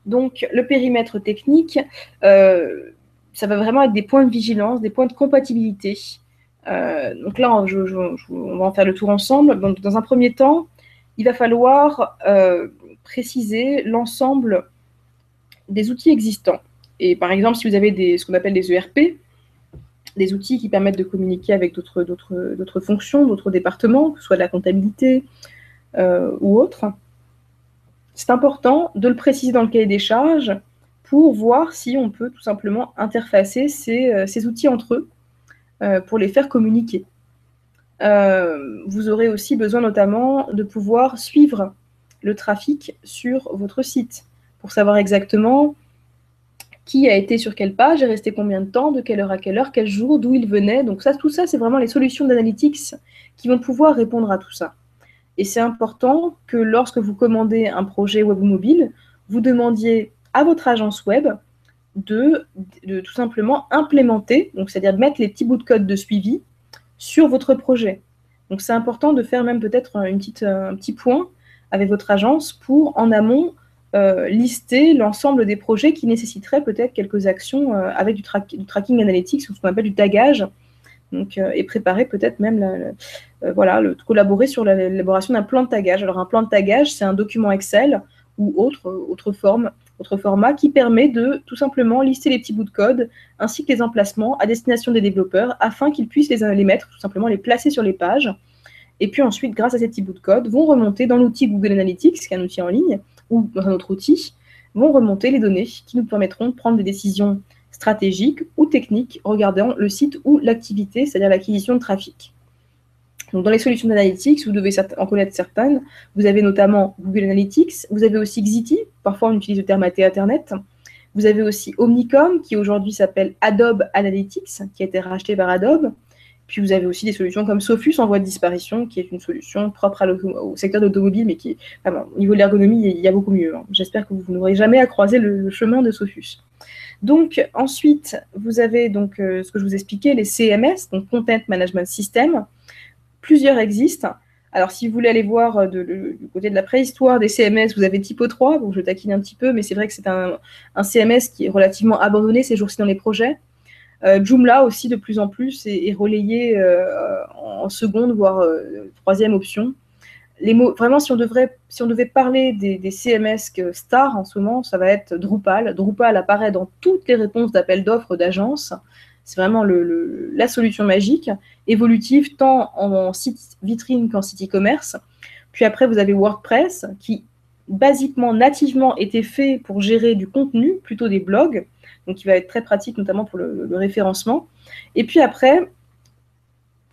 Donc, le périmètre technique, ça va vraiment être des points de vigilance, des points de compatibilité. Donc là, on va en faire le tour ensemble. Donc, dans un premier temps, il va falloir préciser l'ensemble des outils existants. Et par exemple, si vous avez ce qu'on appelle des ERP, des outils qui permettent de communiquer avec d'autres fonctions, d'autres départements, que ce soit de la comptabilité ou autre, c'est important de le préciser dans le cahier des charges pour voir si on peut tout simplement interfacer ces outils entre eux pour les faire communiquer. Vous aurez aussi besoin notamment de pouvoir suivre le trafic sur votre site pour savoir exactement qui a été sur quelle page, est resté combien de temps, de quelle heure à quelle heure, quel jour, d'où il venait. Donc tout ça, c'est vraiment les solutions d'analytics qui vont pouvoir répondre à tout ça. Et c'est important que lorsque vous commandez un projet web ou mobile, vous demandiez à votre agence web de tout simplement implémenter, donc c'est-à-dire de mettre les petits bouts de code de suivi sur votre projet. Donc c'est important de faire même peut-être un petit point avec votre agence pour en amont lister l'ensemble des projets qui nécessiteraient peut-être quelques actions avec du tracking analytics ou ce qu'on appelle du tagage, donc, et préparer peut-être même collaborer sur l'élaboration d'un plan de tagage. Alors un plan de tagage, c'est un document Excel ou autre format qui permet de tout simplement lister les petits bouts de code ainsi que les emplacements à destination des développeurs afin qu'ils puissent les mettre, tout simplement les placer sur les pages. Et puis ensuite, grâce à ces petits bouts de code, vont remonter dans l'outil Google Analytics, qui est un outil en ligne, ou dans un autre outil, vont remonter les données qui nous permettront de prendre des décisions stratégiques ou techniques regardant le site ou l'activité, c'est-à-dire l'acquisition de trafic. Donc, dans les solutions d'analytics, vous devez en connaître certaines. Vous avez notamment Google Analytics, vous avez aussi Xity, parfois on utilise le terme Internet. Vous avez aussi Omnicom, qui aujourd'hui s'appelle Adobe Analytics, qui a été racheté par Adobe. Puis vous avez aussi des solutions comme Sophus en voie de disparition, qui est une solution propre au secteur de l'automobile, mais qui, au niveau de l'ergonomie, il y a beaucoup mieux. J'espère que vous n'aurez jamais à croiser le chemin de Sophus. Donc, ensuite, vous avez donc, ce que je vous expliquais, les CMS, donc Content Management System. Plusieurs existent. Alors, si vous voulez aller voir du côté de la préhistoire des CMS, vous avez Typo 3. Bon, je taquine un petit peu, mais c'est vrai que c'est un CMS qui est relativement abandonné ces jours-ci dans les projets. Joomla aussi, de plus en plus, est relayé en seconde, voire troisième option. Les mots, vraiment, si on devait parler des CMS stars en ce moment, ça va être Drupal. Drupal apparaît dans toutes les réponses d'appels d'offres d'agences. C'est vraiment la solution magique, évolutive tant en site vitrine qu'en site e-commerce. Puis après, vous avez WordPress qui, basiquement, nativement, était fait pour gérer du contenu, plutôt des blogs, donc qui va être très pratique, notamment pour le référencement. Et puis après,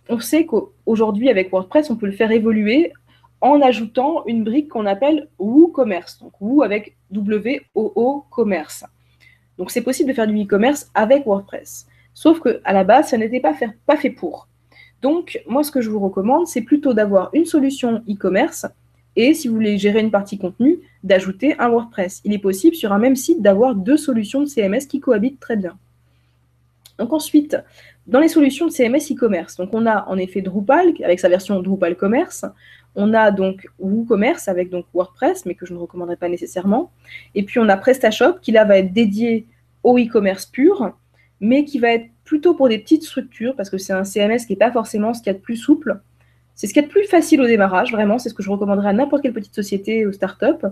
on sait qu'aujourd'hui, avec WordPress, on peut le faire évoluer en ajoutant une brique qu'on appelle WooCommerce. Donc Woo avec W-O-O commerce. Donc c'est possible de faire du e-commerce avec WordPress. Sauf qu'à la base, ça n'était pas fait pour. Donc, moi, ce que je vous recommande, c'est plutôt d'avoir une solution e-commerce et, si vous voulez gérer une partie contenu, d'ajouter un WordPress. Il est possible, sur un même site, d'avoir 2 solutions de CMS qui cohabitent très bien. Donc ensuite, dans les solutions de CMS e-commerce, donc on a en effet Drupal, avec sa version Drupal Commerce. On a donc WooCommerce avec donc WordPress, mais que je ne recommanderais pas nécessairement. Et puis on a PrestaShop, qui là va être dédié au e-commerce pur, mais qui va être plutôt pour des petites structures, parce que c'est un CMS qui n'est pas forcément ce qu'il y a de plus souple. C'est ce qu'il y a de plus facile au démarrage, vraiment, c'est ce que je recommanderais à n'importe quelle petite société ou start-up.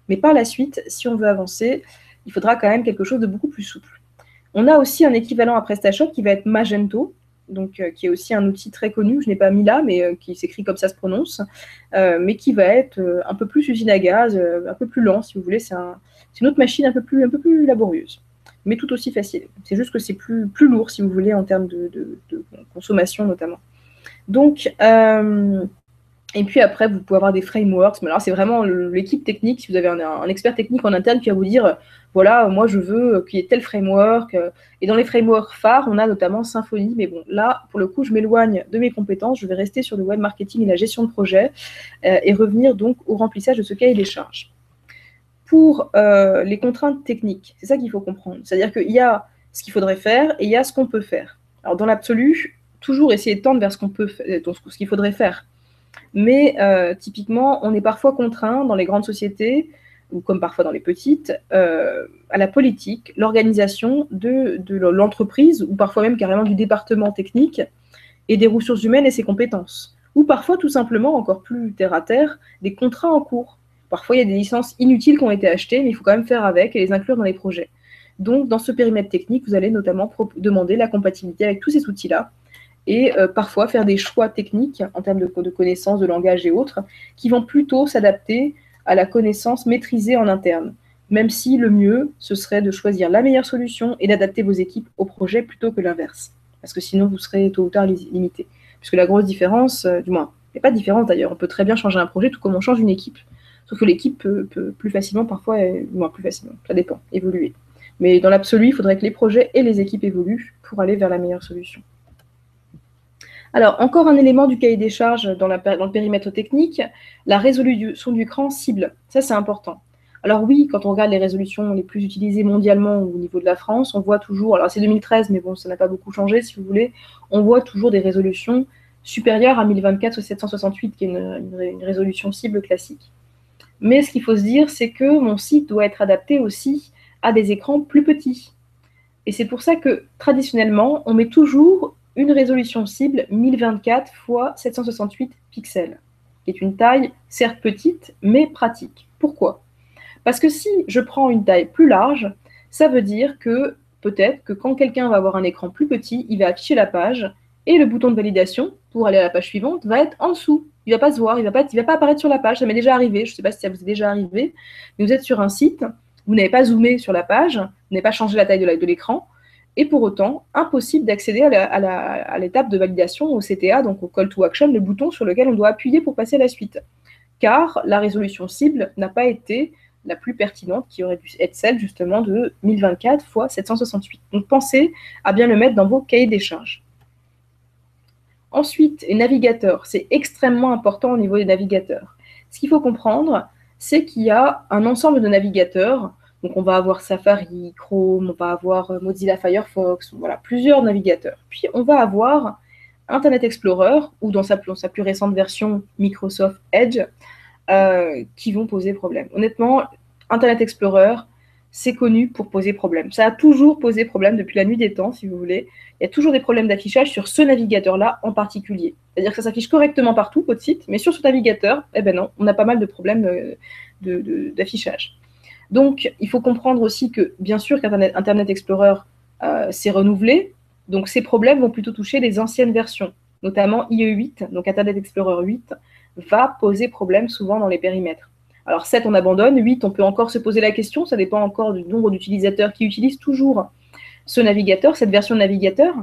Mais par la suite, si on veut avancer, il faudra quand même quelque chose de beaucoup plus souple. On a aussi un équivalent à PrestaShop qui va être Magento, donc, qui est aussi un outil très connu, je n'ai pas mis là, mais qui s'écrit comme ça se prononce, mais qui va être un peu plus usine à gaz, un peu plus lent, si vous voulez. C'est une autre machine un peu plus laborieuse, mais tout aussi facile. C'est juste que c'est plus lourd, si vous voulez, en termes de consommation notamment. Donc, et puis après, vous pouvez avoir des frameworks, mais alors c'est vraiment l'équipe technique, si vous avez un expert technique en interne qui va vous dire, voilà, moi je veux qu'il y ait tel framework. Et dans les frameworks phares, on a notamment Symfony, mais bon, là, pour le coup, je m'éloigne de mes compétences, je vais rester sur le web marketing et la gestion de projet, et revenir donc au remplissage de ce cahier des charges. Pour les contraintes techniques, c'est ça qu'il faut comprendre. C'est-à-dire qu'il y a ce qu'il faudrait faire et il y a ce qu'on peut faire. Alors dans l'absolu, toujours essayer de tendre vers ce qu'il faudrait faire. Mais typiquement, on est parfois contraint dans les grandes sociétés, ou comme parfois dans les petites, à la politique, l'organisation de l'entreprise, ou parfois même carrément du département technique, et des ressources humaines et ses compétences. Ou parfois, tout simplement, encore plus terre à terre, des contrats en cours. Parfois, il y a des licences inutiles qui ont été achetées, mais il faut quand même faire avec et les inclure dans les projets. Donc, dans ce périmètre technique, vous allez notamment demander la compatibilité avec tous ces outils-là, et parfois faire des choix techniques en termes de connaissances, de langage et autres, qui vont plutôt s'adapter à la connaissance maîtrisée en interne, même si le mieux, ce serait de choisir la meilleure solution et d'adapter vos équipes au projet plutôt que l'inverse, parce que sinon vous serez tôt ou tard limité. Puisque la grosse différence, du moins, il n'y a pas de différence d'ailleurs, on peut très bien changer un projet tout comme on change une équipe, sauf que l'équipe peut plus facilement parfois, moins plus facilement, ça dépend, évoluer. Mais dans l'absolu, il faudrait que les projets et les équipes évoluent pour aller vers la meilleure solution. Alors, encore un élément du cahier des charges dans le périmètre technique, la résolution du cran cible. Ça, c'est important. Alors oui, quand on regarde les résolutions les plus utilisées mondialement au niveau de la France, on voit toujours, alors c'est 2013, mais bon, ça n'a pas beaucoup changé, si vous voulez, on voit toujours des résolutions supérieures à 1024 ou 768, qui est une résolution cible classique. Mais ce qu'il faut se dire, c'est que mon site doit être adapté aussi à des écrans plus petits. Et c'est pour ça que, traditionnellement, on met toujours une résolution cible 1024 x 768 pixels, qui est une taille certes petite, mais pratique. Pourquoi ? Parce que si je prends une taille plus large, ça veut dire que peut-être que quand quelqu'un va avoir un écran plus petit, il va afficher la page et le bouton de validation pour aller à la page suivante va être en dessous. Il ne va pas se voir, il ne va pas apparaître sur la page. Ça m'est déjà arrivé, je ne sais pas si ça vous est déjà arrivé, mais vous êtes sur un site, vous n'avez pas zoomé sur la page, vous n'avez pas changé la taille de l'écran, et pour autant, impossible d'accéder à l'étape de validation, au CTA, donc au Call to Action, le bouton sur lequel on doit appuyer pour passer à la suite. Car la résolution cible n'a pas été la plus pertinente, qui aurait dû être celle justement de 1024 x 768. Donc pensez à bien le mettre dans vos cahiers des charges. Ensuite, les navigateurs, c'est extrêmement important au niveau des navigateurs. Ce qu'il faut comprendre, c'est qu'il y a un ensemble de navigateurs. Donc, on va avoir Safari, Chrome, on va avoir Mozilla Firefox, voilà, plusieurs navigateurs. Puis, on va avoir Internet Explorer ou dans sa plus récente version Microsoft Edge qui vont poser problème. Honnêtement, Internet Explorer, c'est connu pour poser problème. Ça a toujours posé problème depuis la nuit des temps, si vous voulez. Il y a toujours des problèmes d'affichage sur ce navigateur-là en particulier. C'est-à-dire que ça s'affiche correctement partout, votre site, mais sur ce navigateur, eh ben non, on a pas mal de problèmes d'affichage. Donc, il faut comprendre aussi que, bien sûr, qu'Internet Explorer s'est renouvelé, donc ces problèmes vont plutôt toucher les anciennes versions, notamment IE8, donc Internet Explorer 8, va poser problème souvent dans les périmètres. Alors 7, on abandonne, 8, on peut encore se poser la question, ça dépend encore du nombre d'utilisateurs qui utilisent toujours ce navigateur, cette version de navigateur.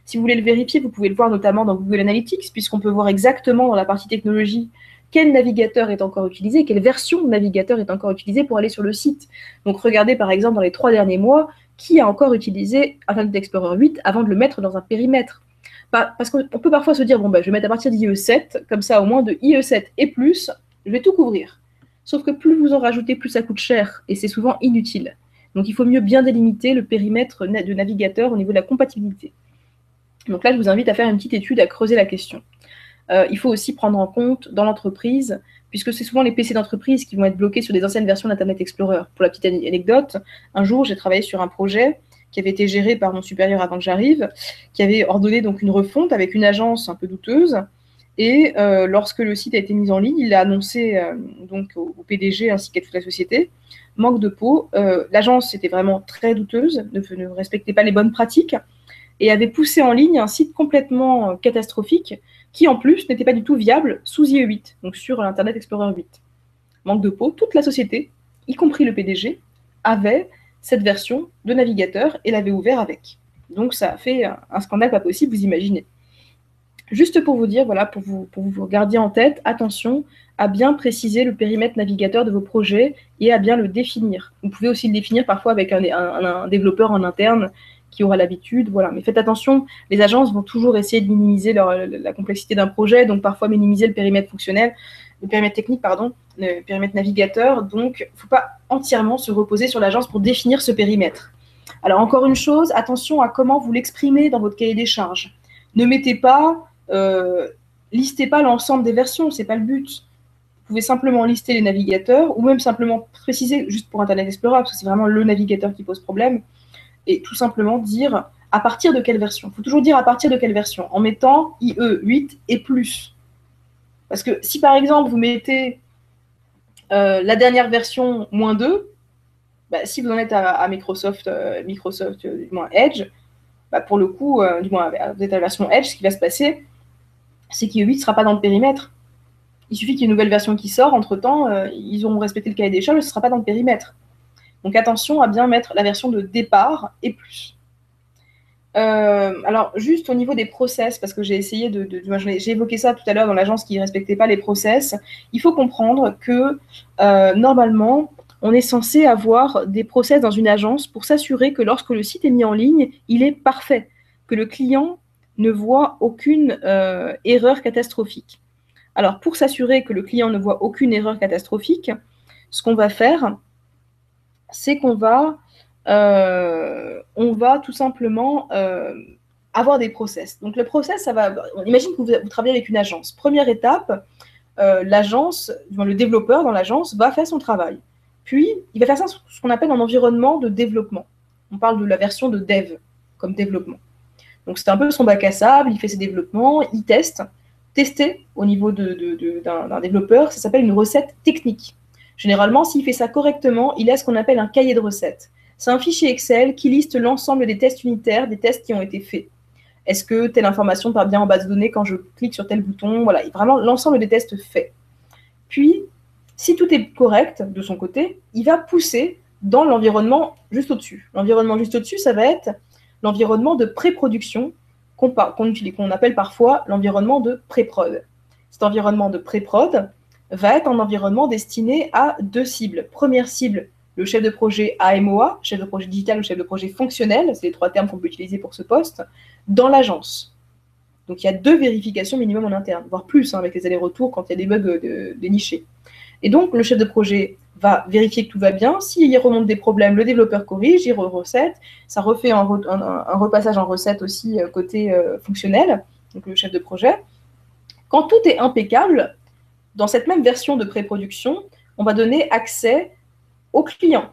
Si vous voulez le vérifier, vous pouvez le voir notamment dans Google Analytics, puisqu'on peut voir exactement dans la partie technologie quel navigateur est encore utilisé, quelle version de navigateur est encore utilisée pour aller sur le site. Donc regardez par exemple dans les 3 derniers mois, qui a encore utilisé Internet Explorer 8 avant de le mettre dans un périmètre. Parce qu'on peut parfois se dire, bon, bah, je vais mettre à partir d'IE7, comme ça au moins de IE7 et plus, je vais tout couvrir. Sauf que plus vous en rajoutez, plus ça coûte cher, et c'est souvent inutile. Donc il faut mieux bien délimiter le périmètre de navigateur au niveau de la compatibilité. Donc là, je vous invite à faire une petite étude, à creuser la question. Il faut aussi prendre en compte dans l'entreprise, puisque c'est souvent les PC d'entreprise qui vont être bloqués sur des anciennes versions d'Internet Explorer. Pour la petite anecdote, un jour, j'ai travaillé sur un projet qui avait été géré par mon supérieur avant que j'arrive, qui avait ordonné donc une refonte avec une agence un peu douteuse. Et lorsque le site a été mis en ligne, il a annoncé donc au PDG ainsi qu'à toute la société, manque de peau. L'agence était vraiment très douteuse, ne respectait pas les bonnes pratiques et avait poussé en ligne un site complètement catastrophique qui en plus n'était pas du tout viable sous IE8, donc sur Internet Explorer 8. Manque de peau, toute la société, y compris le PDG, avait cette version de navigateur et l'avait ouvert avec. Donc ça a fait un scandale pas possible, vous imaginez. Juste pour vous dire, voilà, pour vous garder en tête, attention à bien préciser le périmètre navigateur de vos projets et à bien le définir. Vous pouvez aussi le définir parfois avec un développeur en interne qui aura l'habitude, voilà. Mais faites attention, les agences vont toujours essayer de minimiser la complexité d'un projet, donc parfois minimiser le périmètre fonctionnel, le périmètre technique, pardon, le périmètre navigateur. Donc, il ne faut pas entièrement se reposer sur l'agence pour définir ce périmètre. Alors, encore une chose, attention à comment vous l'exprimez dans votre cahier des charges. Ne mettez pas, listez pas l'ensemble des versions, ce n'est pas le but. Vous pouvez simplement lister les navigateurs ou même simplement préciser, juste pour Internet Explorer, parce que c'est vraiment le navigateur qui pose problème, et tout simplement dire à partir de quelle version. Il faut toujours dire à partir de quelle version, en mettant IE8 et plus. Parce que si par exemple vous mettez la dernière version -2, bah, si vous en êtes à Microsoft, du moins Edge, bah, pour le coup, du moins vous êtes à la version Edge, ce qui va se passer, c'est qu'IE8 ne sera pas dans le périmètre. Il suffit qu'il y ait une nouvelle version qui sort, entre-temps, ils auront respecté le cahier des charges, ce ne sera pas dans le périmètre. Donc attention à bien mettre la version de départ et plus. Alors, juste au niveau des process, parce que j'ai essayé j'ai évoqué ça tout à l'heure dans l'agence qui ne respectait pas les process, il faut comprendre que normalement, on est censé avoir des process dans une agence pour s'assurer que lorsque le site est mis en ligne, il est parfait, que le client ne voit aucune erreur catastrophique. Alors, pour s'assurer que le client ne voit aucune erreur catastrophique, ce qu'on va faire, c'est qu'on va tout simplement avoir des process. Donc le process, ça va. On imagine que vous travaillez avec une agence. Première étape, l'agence, le développeur dans l'agence va faire son travail. Puis il va faire ça ce qu'on appelle un environnement de développement. On parle de la version de dev comme développement. Donc c'est un peu son bac à sable, il fait ses développements, il teste. Tester au niveau d'un développeur, ça s'appelle une recette technique. Généralement, s'il fait ça correctement, il a ce qu'on appelle un cahier de recettes. C'est un fichier Excel qui liste l'ensemble des tests unitaires, des tests qui ont été faits. Est-ce que telle information part bien en base de données quand je clique sur tel bouton? Voilà, vraiment l'ensemble des tests faits. Puis, si tout est correct de son côté, il va pousser dans l'environnement juste au-dessus. L'environnement juste au-dessus, ça va être l'environnement de pré-production qu'on appelle parfois l'environnement de pré-prod. Cet environnement de pré-prod va être un environnement destiné à 2 cibles. Première cible, le chef de projet AMOA, chef de projet digital ou chef de projet fonctionnel, c'est les 3 termes qu'on peut utiliser pour ce poste, dans l'agence. Donc il y a 2 vérifications minimum en interne, voire plus avec les allers-retours quand il y a des bugs dénichés. Et donc le chef de projet va vérifier que tout va bien. S'il remonte des problèmes, le développeur corrige, il recette, ça refait un repassage en recette aussi côté fonctionnel, donc le chef de projet. Quand tout est impeccable, dans cette même version de pré-production, on va donner accès au client.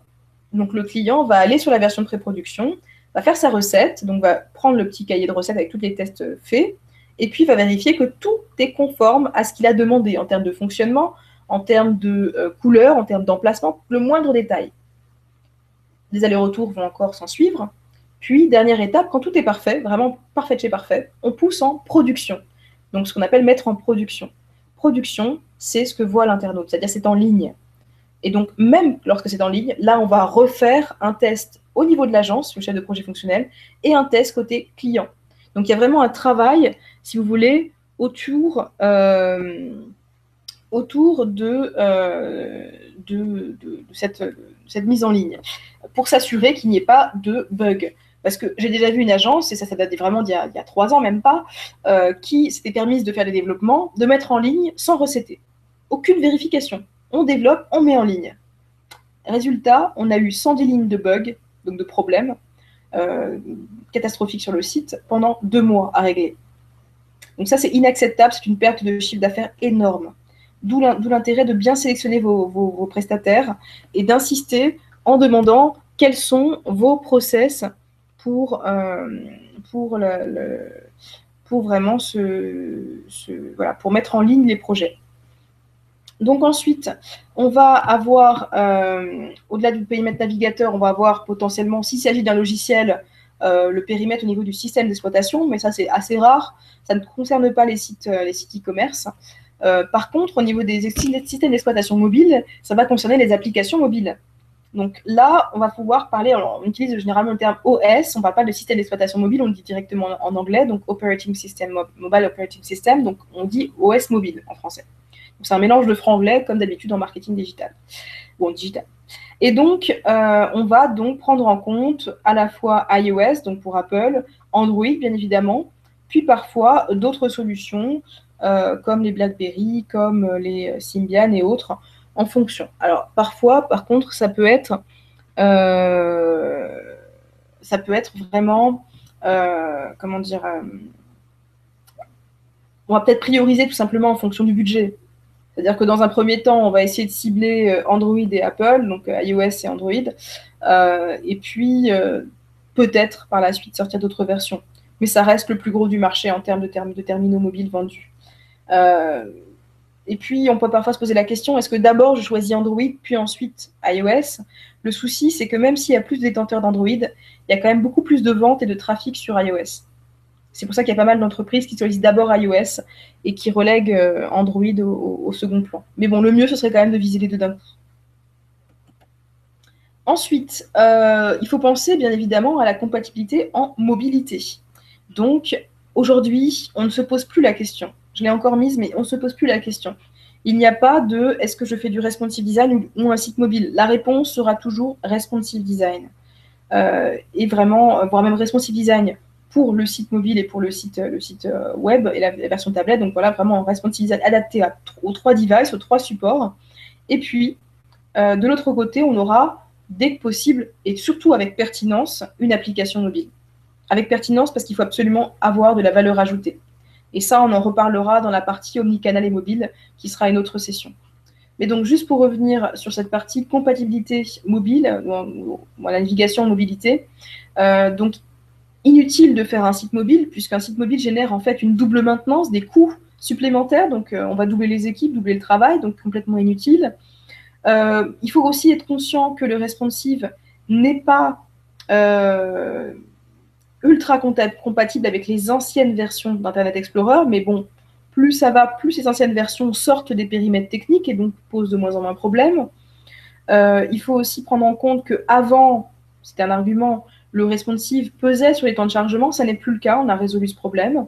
Donc le client va aller sur la version de pré-production, va faire sa recette, donc va prendre le petit cahier de recettes avec tous les tests faits, et puis va vérifier que tout est conforme à ce qu'il a demandé en termes de fonctionnement, en termes de couleur, en termes d'emplacement, le moindre détail. Les allers-retours vont encore s'en suivre. Puis, dernière étape, quand tout est parfait, vraiment parfait de chez parfait, on pousse en production. Donc, ce qu'on appelle mettre en production. Production, c'est ce que voit l'internaute, c'est-à-dire c'est en ligne. Et donc, même lorsque c'est en ligne, là, on va refaire un test au niveau de l'agence, le chef de projet fonctionnel, et un test côté client. Donc, il y a vraiment un travail, si vous voulez, autour de cette mise en ligne, pour s'assurer qu'il n'y ait pas de bug. Parce que j'ai déjà vu une agence, et ça date vraiment d'il y a 3 ans, même pas, qui s'était permise de faire des développements, de mettre en ligne sans recéter. Aucune vérification. On développe, on met en ligne. Résultat, on a eu 110 lignes de bugs, donc de problèmes catastrophiques sur le site, pendant 2 mois à régler. Donc ça, c'est inacceptable, c'est une perte de chiffre d'affaires énorme. D'où l'intérêt de bien sélectionner vos prestataires et d'insister en demandant quels sont vos process pour vraiment voilà, pour mettre en ligne les projets. Donc ensuite, on va avoir, au-delà du périmètre navigateur, on va avoir potentiellement, s'il s'agit d'un logiciel, le périmètre au niveau du système d'exploitation, mais ça c'est assez rare, ça ne concerne pas les sites e-commerce. Par contre, au niveau des systèmes d'exploitation mobile, ça va concerner les applications mobiles. Donc là, on va pouvoir parler, alors on utilise généralement le terme OS, on ne parle pas de système d'exploitation mobile, on le dit directement en anglais, donc Operating System, Mobile Operating System, donc on dit OS mobile en français. Donc c'est un mélange de franc-anglais, comme d'habitude en marketing digital, ou en digital. Et donc, on va donc prendre en compte à la fois iOS, donc pour Apple, Android, bien évidemment, puis parfois d'autres solutions, comme les BlackBerry, comme les Symbian et autres, en fonction. Alors, parfois, par contre, ça peut être vraiment, comment dire, on va peut-être prioriser tout simplement en fonction du budget. C'est-à-dire que dans un premier temps, on va essayer de cibler Android et Apple, donc iOS et Android, et puis peut-être par la suite sortir d'autres versions. Mais ça reste le plus gros du marché en termes de terminaux mobiles vendus. Et puis, on peut parfois se poser la question, est-ce que d'abord je choisis Android, puis ensuite iOS? Le souci, c'est que même s'il y a plus de détenteurs d'Android, il y a quand même beaucoup plus de ventes et de trafic sur iOS. C'est pour ça qu'il y a pas mal d'entreprises qui choisissent d'abord iOS et qui relèguent Android au second plan. Mais bon, le mieux, ce serait quand même de viser les deux d'un coup. Ensuite, il faut penser bien évidemment à la compatibilité en mobilité. Donc, aujourd'hui, on ne se pose plus la question. Je l'ai encore mise, mais on ne se pose plus la question. Il n'y a pas de « est-ce que je fais du responsive design ou un site mobile ?» La réponse sera toujours responsive design. Et vraiment, voire même responsive design pour le site mobile et pour le site web et la version tablette. Donc voilà, vraiment un responsive design adapté aux 3 devices, aux 3 supports. Et puis, de l'autre côté, on aura, dès que possible, et surtout avec pertinence, une application mobile. Avec pertinence parce qu'il faut absolument avoir de la valeur ajoutée. Et ça, on en reparlera dans la partie omnicanal et mobile, qui sera une autre session. Mais donc, juste pour revenir sur cette partie compatibilité mobile, ou la navigation en mobilité, donc, inutile de faire un site mobile, puisqu'un site mobile génère en fait une double maintenance, des coûts supplémentaires, donc on va doubler les équipes, doubler le travail, donc complètement inutile. Il faut aussi être conscient que le responsive n'est pas ultra compatible avec les anciennes versions d'Internet Explorer, mais bon, plus ça va, plus ces anciennes versions sortent des périmètres techniques et donc posent de moins en moins de problèmes. Il faut aussi prendre en compte qu'avant, c'était un argument, le responsive pesait sur les temps de chargement, ça n'est plus le cas, on a résolu ce problème.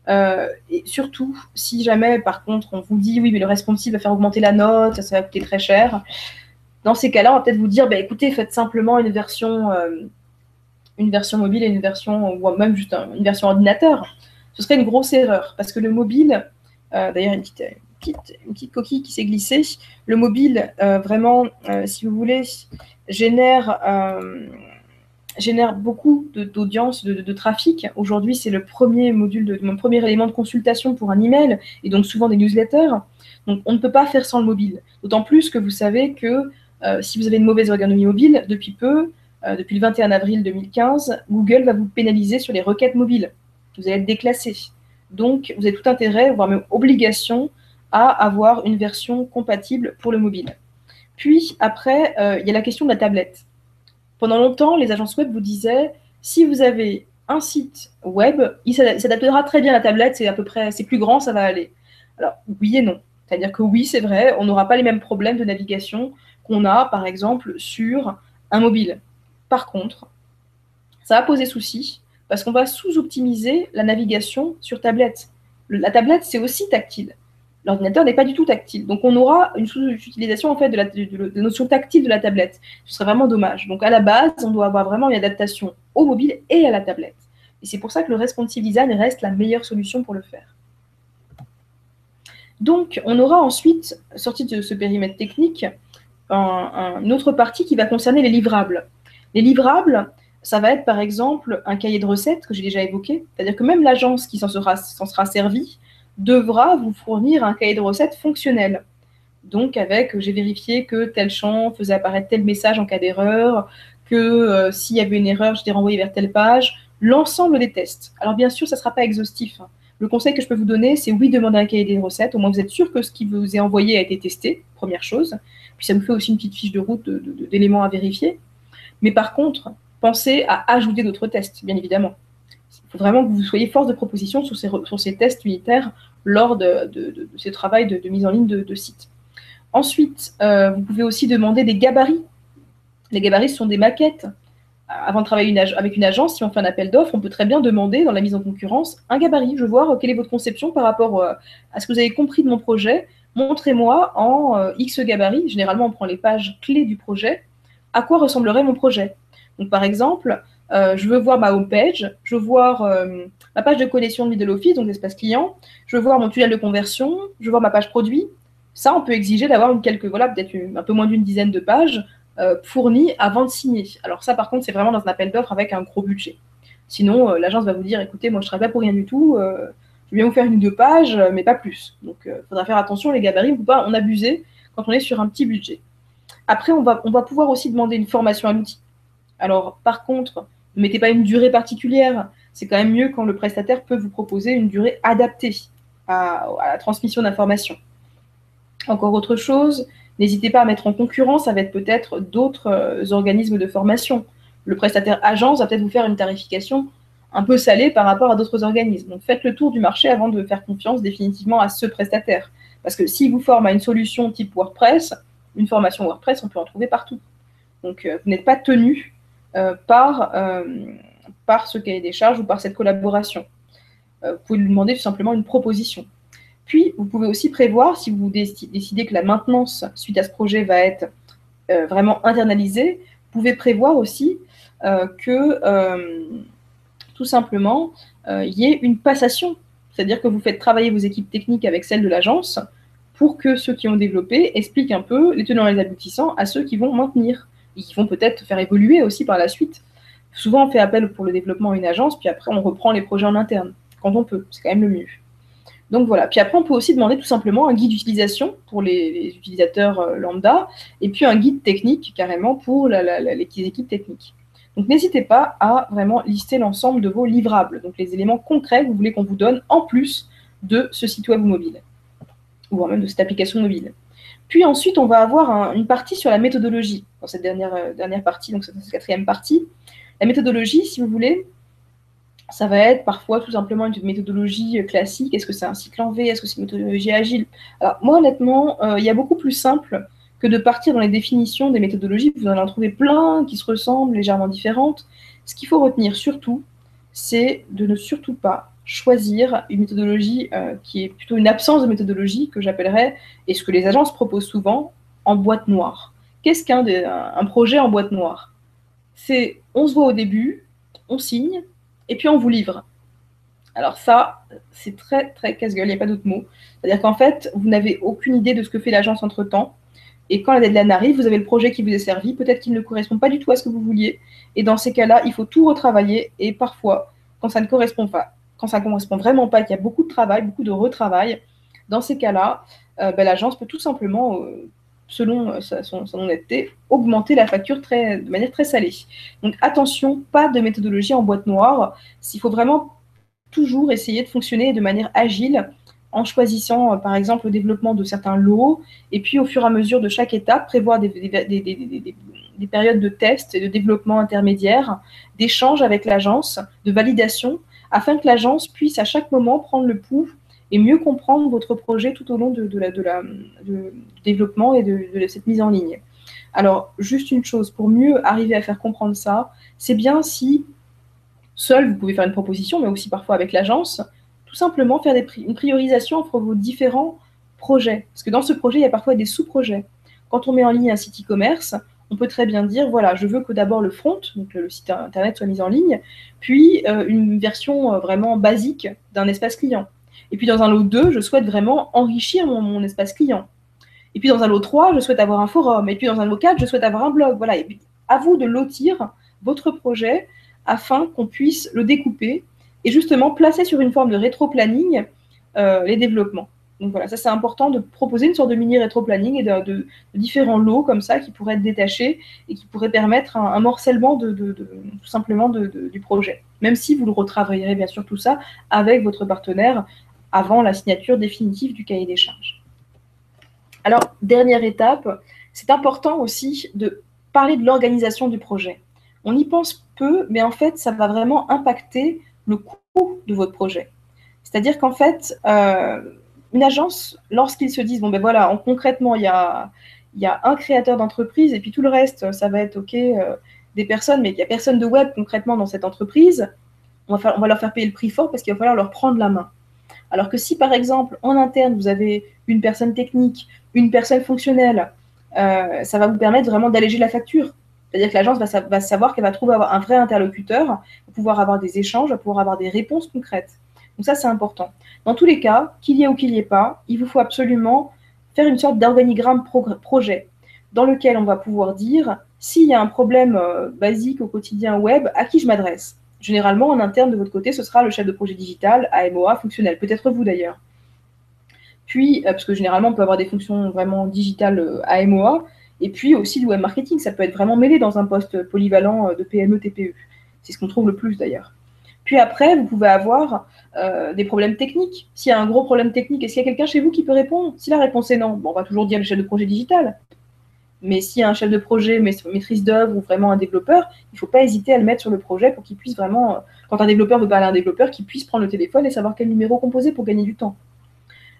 Et surtout, si jamais, par contre, on vous dit, oui, mais le responsive va faire augmenter la note, ça va coûter très cher, dans ces cas-là, on va peut-être vous dire, bah, écoutez, faites simplement une version mobile et une version, ou même juste une version ordinateur. Ce serait une grosse erreur, parce que le mobile, d'ailleurs, une petite coquille qui s'est glissée, le mobile, vraiment, si vous voulez, génère génère beaucoup d'audience, de trafic. Aujourd'hui, c'est le premier module, mon premier élément de consultation pour un email, et donc souvent des newsletters. Donc, on ne peut pas faire sans le mobile. D'autant plus que vous savez que si vous avez une mauvaise ergonomie mobile, depuis le 21 avril 2015, Google va vous pénaliser sur les requêtes mobiles. Vous allez être déclassé. Donc, vous avez tout intérêt, voire même obligation, à avoir une version compatible pour le mobile. Puis, après, il y a la question de la tablette. Pendant longtemps, les agences web vous disaient, si vous avez un site web, il s'adaptera très bien à la tablette, c'est plus grand, ça va aller. Alors, oui et non. C'est-à-dire que oui, c'est vrai, on n'aura pas les mêmes problèmes de navigation qu'on a, par exemple, sur un mobile. Par contre, ça va poser souci, parce qu'on va sous-optimiser la navigation sur tablette. La tablette, c'est aussi tactile. L'ordinateur n'est pas du tout tactile. Donc, on aura une sous-utilisation en fait, de la notion tactile de la tablette. Ce serait vraiment dommage. Donc, à la base, on doit avoir vraiment une adaptation au mobile et à la tablette. Et c'est pour ça que le responsive design reste la meilleure solution pour le faire. Donc, on aura ensuite, sorti de ce périmètre technique, une autre partie qui va concerner les livrables. Les livrables, ça va être par exemple un cahier de recettes que j'ai déjà évoqué, c'est-à-dire que même l'agence qui s'en sera servie devra vous fournir un cahier de recettes fonctionnel. Donc avec, j'ai vérifié que tel champ faisait apparaître tel message en cas d'erreur, que s'il y avait une erreur, j'étais renvoyé vers telle page, l'ensemble des tests. Alors bien sûr, ça ne sera pas exhaustif. Le conseil que je peux vous donner, c'est oui, demander un cahier des recettes, au moins vous êtes sûr que ce qui vous est envoyé a été testé, première chose. Puis ça vous fait aussi une petite fiche de route d'éléments à vérifier. Mais par contre, pensez à ajouter d'autres tests, bien évidemment. Il faut vraiment que vous soyez force de proposition sur ces tests unitaires lors de ce travail de mise en ligne de site. Ensuite, vous pouvez aussi demander des gabarits. Les gabarits sont des maquettes. Avant de travailler avec une agence, si on fait un appel d'offres, on peut très bien demander dans la mise en concurrence un gabarit. Je veux voir quelle est votre conception par rapport à ce que vous avez compris de mon projet. Montrez-moi en X gabarit. Généralement, on prend les pages clés du projet. À quoi ressemblerait mon projet? Donc, par exemple, je veux voir ma homepage, je veux voir ma page de connexion de middle office, donc l'espace client, je veux voir mon tunnel de conversion, je veux voir ma page produit. Ça, on peut exiger d'avoir peut-être un peu moins d'une dizaine de pages fournies avant de signer. Alors ça, par contre, c'est vraiment dans un appel d'offres avec un gros budget. Sinon, l'agence va vous dire, écoutez, moi, je ne travaille pas pour rien du tout, je vais bien vous faire 1 ou 2 pages, mais pas plus. Donc, il faudra faire attention, les gabarits, on ne peut pas en abuser quand on est sur un petit budget. Après, on va pouvoir aussi demander une formation à l'outil. Alors, par contre, ne mettez pas une durée particulière. C'est quand même mieux quand le prestataire peut vous proposer une durée adaptée à la transmission d'informations. Encore autre chose, n'hésitez pas à mettre en concurrence avec peut-être d'autres organismes de formation. Le prestataire agence va peut-être vous faire une tarification un peu salée par rapport à d'autres organismes. Donc, faites le tour du marché avant de faire confiance définitivement à ce prestataire. Parce que s'il vous forme à une solution type WordPress, une formation WordPress, on peut en trouver partout. Donc, vous n'êtes pas tenu par ce cahier des charges ou par cette collaboration. Vous pouvez lui demander tout simplement une proposition. Puis, vous pouvez aussi prévoir, si vous décidez que la maintenance suite à ce projet va être vraiment internalisée, vous pouvez prévoir aussi que, tout simplement, il y ait une passation. C'est-à-dire que vous faites travailler vos équipes techniques avec celles de l'agence pour que ceux qui ont développé expliquent un peu les tenants et les aboutissants à ceux qui vont maintenir et qui vont peut-être faire évoluer aussi par la suite. Souvent, on fait appel pour le développement à une agence, puis après, on reprend les projets en interne, quand on peut. C'est quand même le mieux. Donc voilà. Puis après, on peut aussi demander tout simplement un guide d'utilisation pour les utilisateurs lambda, et puis un guide technique carrément pour les équipes techniques. Donc n'hésitez pas à vraiment lister l'ensemble de vos livrables, donc les éléments concrets que vous voulez qu'on vous donne en plus de ce site web mobile, ou même de cette application mobile. Puis ensuite, on va avoir une partie sur la méthodologie, dans cette dernière partie, donc cette 4e partie. La méthodologie, si vous voulez, ça va être parfois tout simplement une méthodologie classique. Est-ce que c'est un cycle en V? Est-ce que c'est une méthodologie agile? Alors moi, honnêtement, il y a beaucoup plus simple que de partir dans les définitions des méthodologies. Vous en trouvez plein qui se ressemblent, légèrement différentes. Ce qu'il faut retenir surtout, c'est de ne surtout pas choisir une méthodologie qui est plutôt une absence de méthodologie, que j'appellerais, et ce que les agences proposent souvent, en boîte noire. Qu'est-ce qu'un projet en boîte noire? C'est on se voit au début, on signe, et puis on vous livre. Alors ça, c'est très, très casse-gueule, il n'y a pas d'autre mot. C'est-à-dire qu'en fait, vous n'avez aucune idée de ce que fait l'agence entre-temps. Et quand la deadline arrive, vous avez le projet qui vous est servi, peut-être qu'il ne correspond pas du tout à ce que vous vouliez. Et dans ces cas-là, il faut tout retravailler. Et parfois, quand ça ne correspond pas, quand ça ne correspond vraiment pas, qu'il y a beaucoup de travail, beaucoup de retravail, dans ces cas-là, l'agence peut tout simplement, selon son honnêteté, augmenter la facture de manière très salée. Donc attention, pas de méthodologie en boîte noire. Il faut vraiment toujours essayer de fonctionner de manière agile en choisissant, par exemple, le développement de certains lots, et puis au fur et à mesure de chaque étape, prévoir des périodes de test et de développement intermédiaire, d'échange avec l'agence, de validation, afin que l'agence puisse à chaque moment prendre le pouls et mieux comprendre votre projet tout au long du développement et de cette mise en ligne. Alors, juste une chose, pour mieux arriver à faire comprendre ça, c'est bien si seul, vous pouvez faire une proposition, mais aussi parfois avec l'agence, tout simplement faire une priorisation entre vos différents projets. Parce que dans ce projet, il y a parfois des sous-projets. Quand on met en ligne un site e-commerce, on peut très bien dire, voilà, je veux que d'abord le front, donc le site internet soit mis en ligne, puis une version vraiment basique d'un espace client. Et puis dans un lot 2, je souhaite vraiment enrichir mon espace client. Et puis dans un lot 3, je souhaite avoir un forum. Et puis dans un lot 4, je souhaite avoir un blog. Voilà. Et puis, à vous de lotir votre projet afin qu'on puisse le découper et justement placer sur une forme de rétro-planning les développements. Donc voilà, ça c'est important de proposer une sorte de mini rétro-planning et de différents lots comme ça qui pourraient être détachés et qui pourraient permettre un morcellement tout simplement du projet. Même si vous le retravaillerez bien sûr tout ça avec votre partenaire avant la signature définitive du cahier des charges. Alors, dernière étape, c'est important aussi de parler de l'organisation du projet. On y pense peu, mais en fait, ça va vraiment impacter le coût de votre projet. C'est-à-dire qu'en fait, une agence, lorsqu'ils se disent, bon ben voilà, concrètement, il y a un créateur d'entreprise et puis tout le reste, ça va être OK, des personnes, mais il n'y a personne de web concrètement dans cette entreprise, on va leur faire payer le prix fort parce qu'il va falloir leur prendre la main. Alors que si, par exemple, en interne, vous avez une personne technique, une personne fonctionnelle, ça va vous permettre vraiment d'alléger la facture. C'est-à-dire que l'agence va savoir qu'elle va trouver un vrai interlocuteur, va pouvoir avoir des échanges, va pouvoir avoir des réponses concrètes. Donc ça, c'est important. Dans tous les cas, qu'il y ait ou qu'il n'y ait pas, il vous faut absolument faire une sorte d'organigramme projet dans lequel on va pouvoir dire s'il y a un problème basique au quotidien web, à qui je m'adresse. Généralement, en interne, de votre côté, ce sera le chef de projet digital, AMOA, fonctionnel. Peut-être vous, d'ailleurs. Puis, parce que généralement, on peut avoir des fonctions vraiment digitales AMOA, et puis aussi du web marketing. Ça peut être vraiment mêlé dans un poste polyvalent de PME, TPE. C'est ce qu'on trouve le plus, d'ailleurs. Puis après, vous pouvez avoir des problèmes techniques. S'il y a un gros problème technique, est-ce qu'il y a quelqu'un chez vous qui peut répondre? Si la réponse est non, bon, on va toujours dire le chef de projet digital. Mais s'il y a un chef de projet, maîtrise d'œuvre ou vraiment un développeur, il ne faut pas hésiter à le mettre sur le projet pour qu'il puisse vraiment, quand un développeur veut parler à un développeur, qu'il puisse prendre le téléphone et savoir quel numéro composer pour gagner du temps.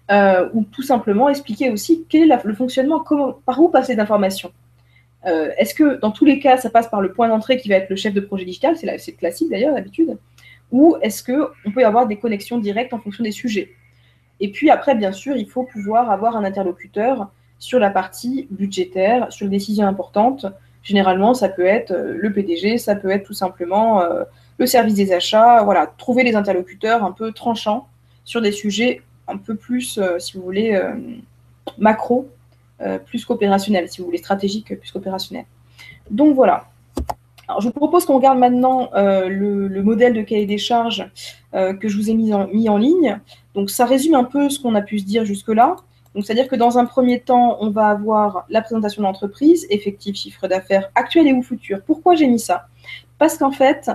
Ou tout simplement expliquer aussi quel est le fonctionnement, par où passer d'informations. Est-ce que dans tous les cas, ça passe par le point d'entrée qui va être le chef de projet digital, c'est classique d'ailleurs d'habitude, ou est-ce qu'on peut avoir des connexions directes en fonction des sujets? Et puis après, bien sûr, il faut pouvoir avoir un interlocuteur sur la partie budgétaire, sur les décisions importantes. Généralement, ça peut être le PDG, ça peut être tout simplement le service des achats. Voilà, trouver les interlocuteurs un peu tranchants sur des sujets un peu plus, si vous voulez, macro, plus qu'opérationnels, si vous voulez, stratégiques plus qu'opérationnels. Donc voilà. Alors, je vous propose qu'on regarde maintenant le modèle de cahier des charges que je vous ai mis en ligne. Donc, ça résume un peu ce qu'on a pu se dire jusque-là. Donc, c'est-à-dire que dans un premier temps, on va avoir la présentation de l'entreprise, effectif, chiffre d'affaires actuel et ou futur. Pourquoi j'ai mis ça? Parce qu'en fait,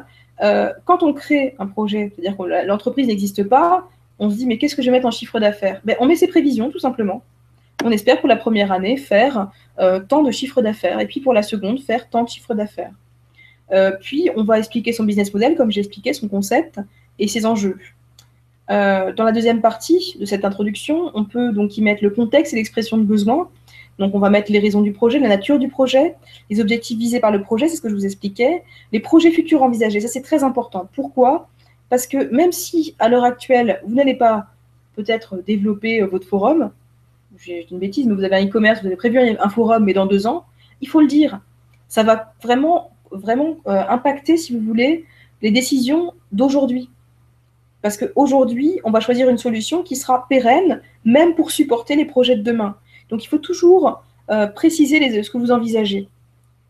quand on crée un projet, c'est-à-dire que l'entreprise n'existe pas, on se dit, mais qu'est-ce que je vais mettre en chiffre d'affaires? On met ses prévisions, tout simplement. On espère pour la première année faire tant de chiffre d'affaires, et puis pour la seconde, faire tant de chiffre d'affaires. Puis, on va expliquer son business model, comme j'ai expliqué, son concept et ses enjeux. Dans la deuxième partie de cette introduction, on peut donc y mettre le contexte et l'expression de besoin. Donc, on va mettre les raisons du projet, la nature du projet, les objectifs visés par le projet, c'est ce que je vous expliquais, les projets futurs envisagés. Ça, c'est très important. Pourquoi? Parce que même si, à l'heure actuelle, vous n'allez pas peut-être développer votre forum, j'ai une bêtise, mais vous avez un e-commerce, vous avez prévu un forum, mais dans 2 ans, il faut le dire. Ça va vraiment impacter, si vous voulez, les décisions d'aujourd'hui. Parce qu'aujourd'hui, on va choisir une solution qui sera pérenne, même pour supporter les projets de demain. Donc, il faut toujours préciser ce que vous envisagez.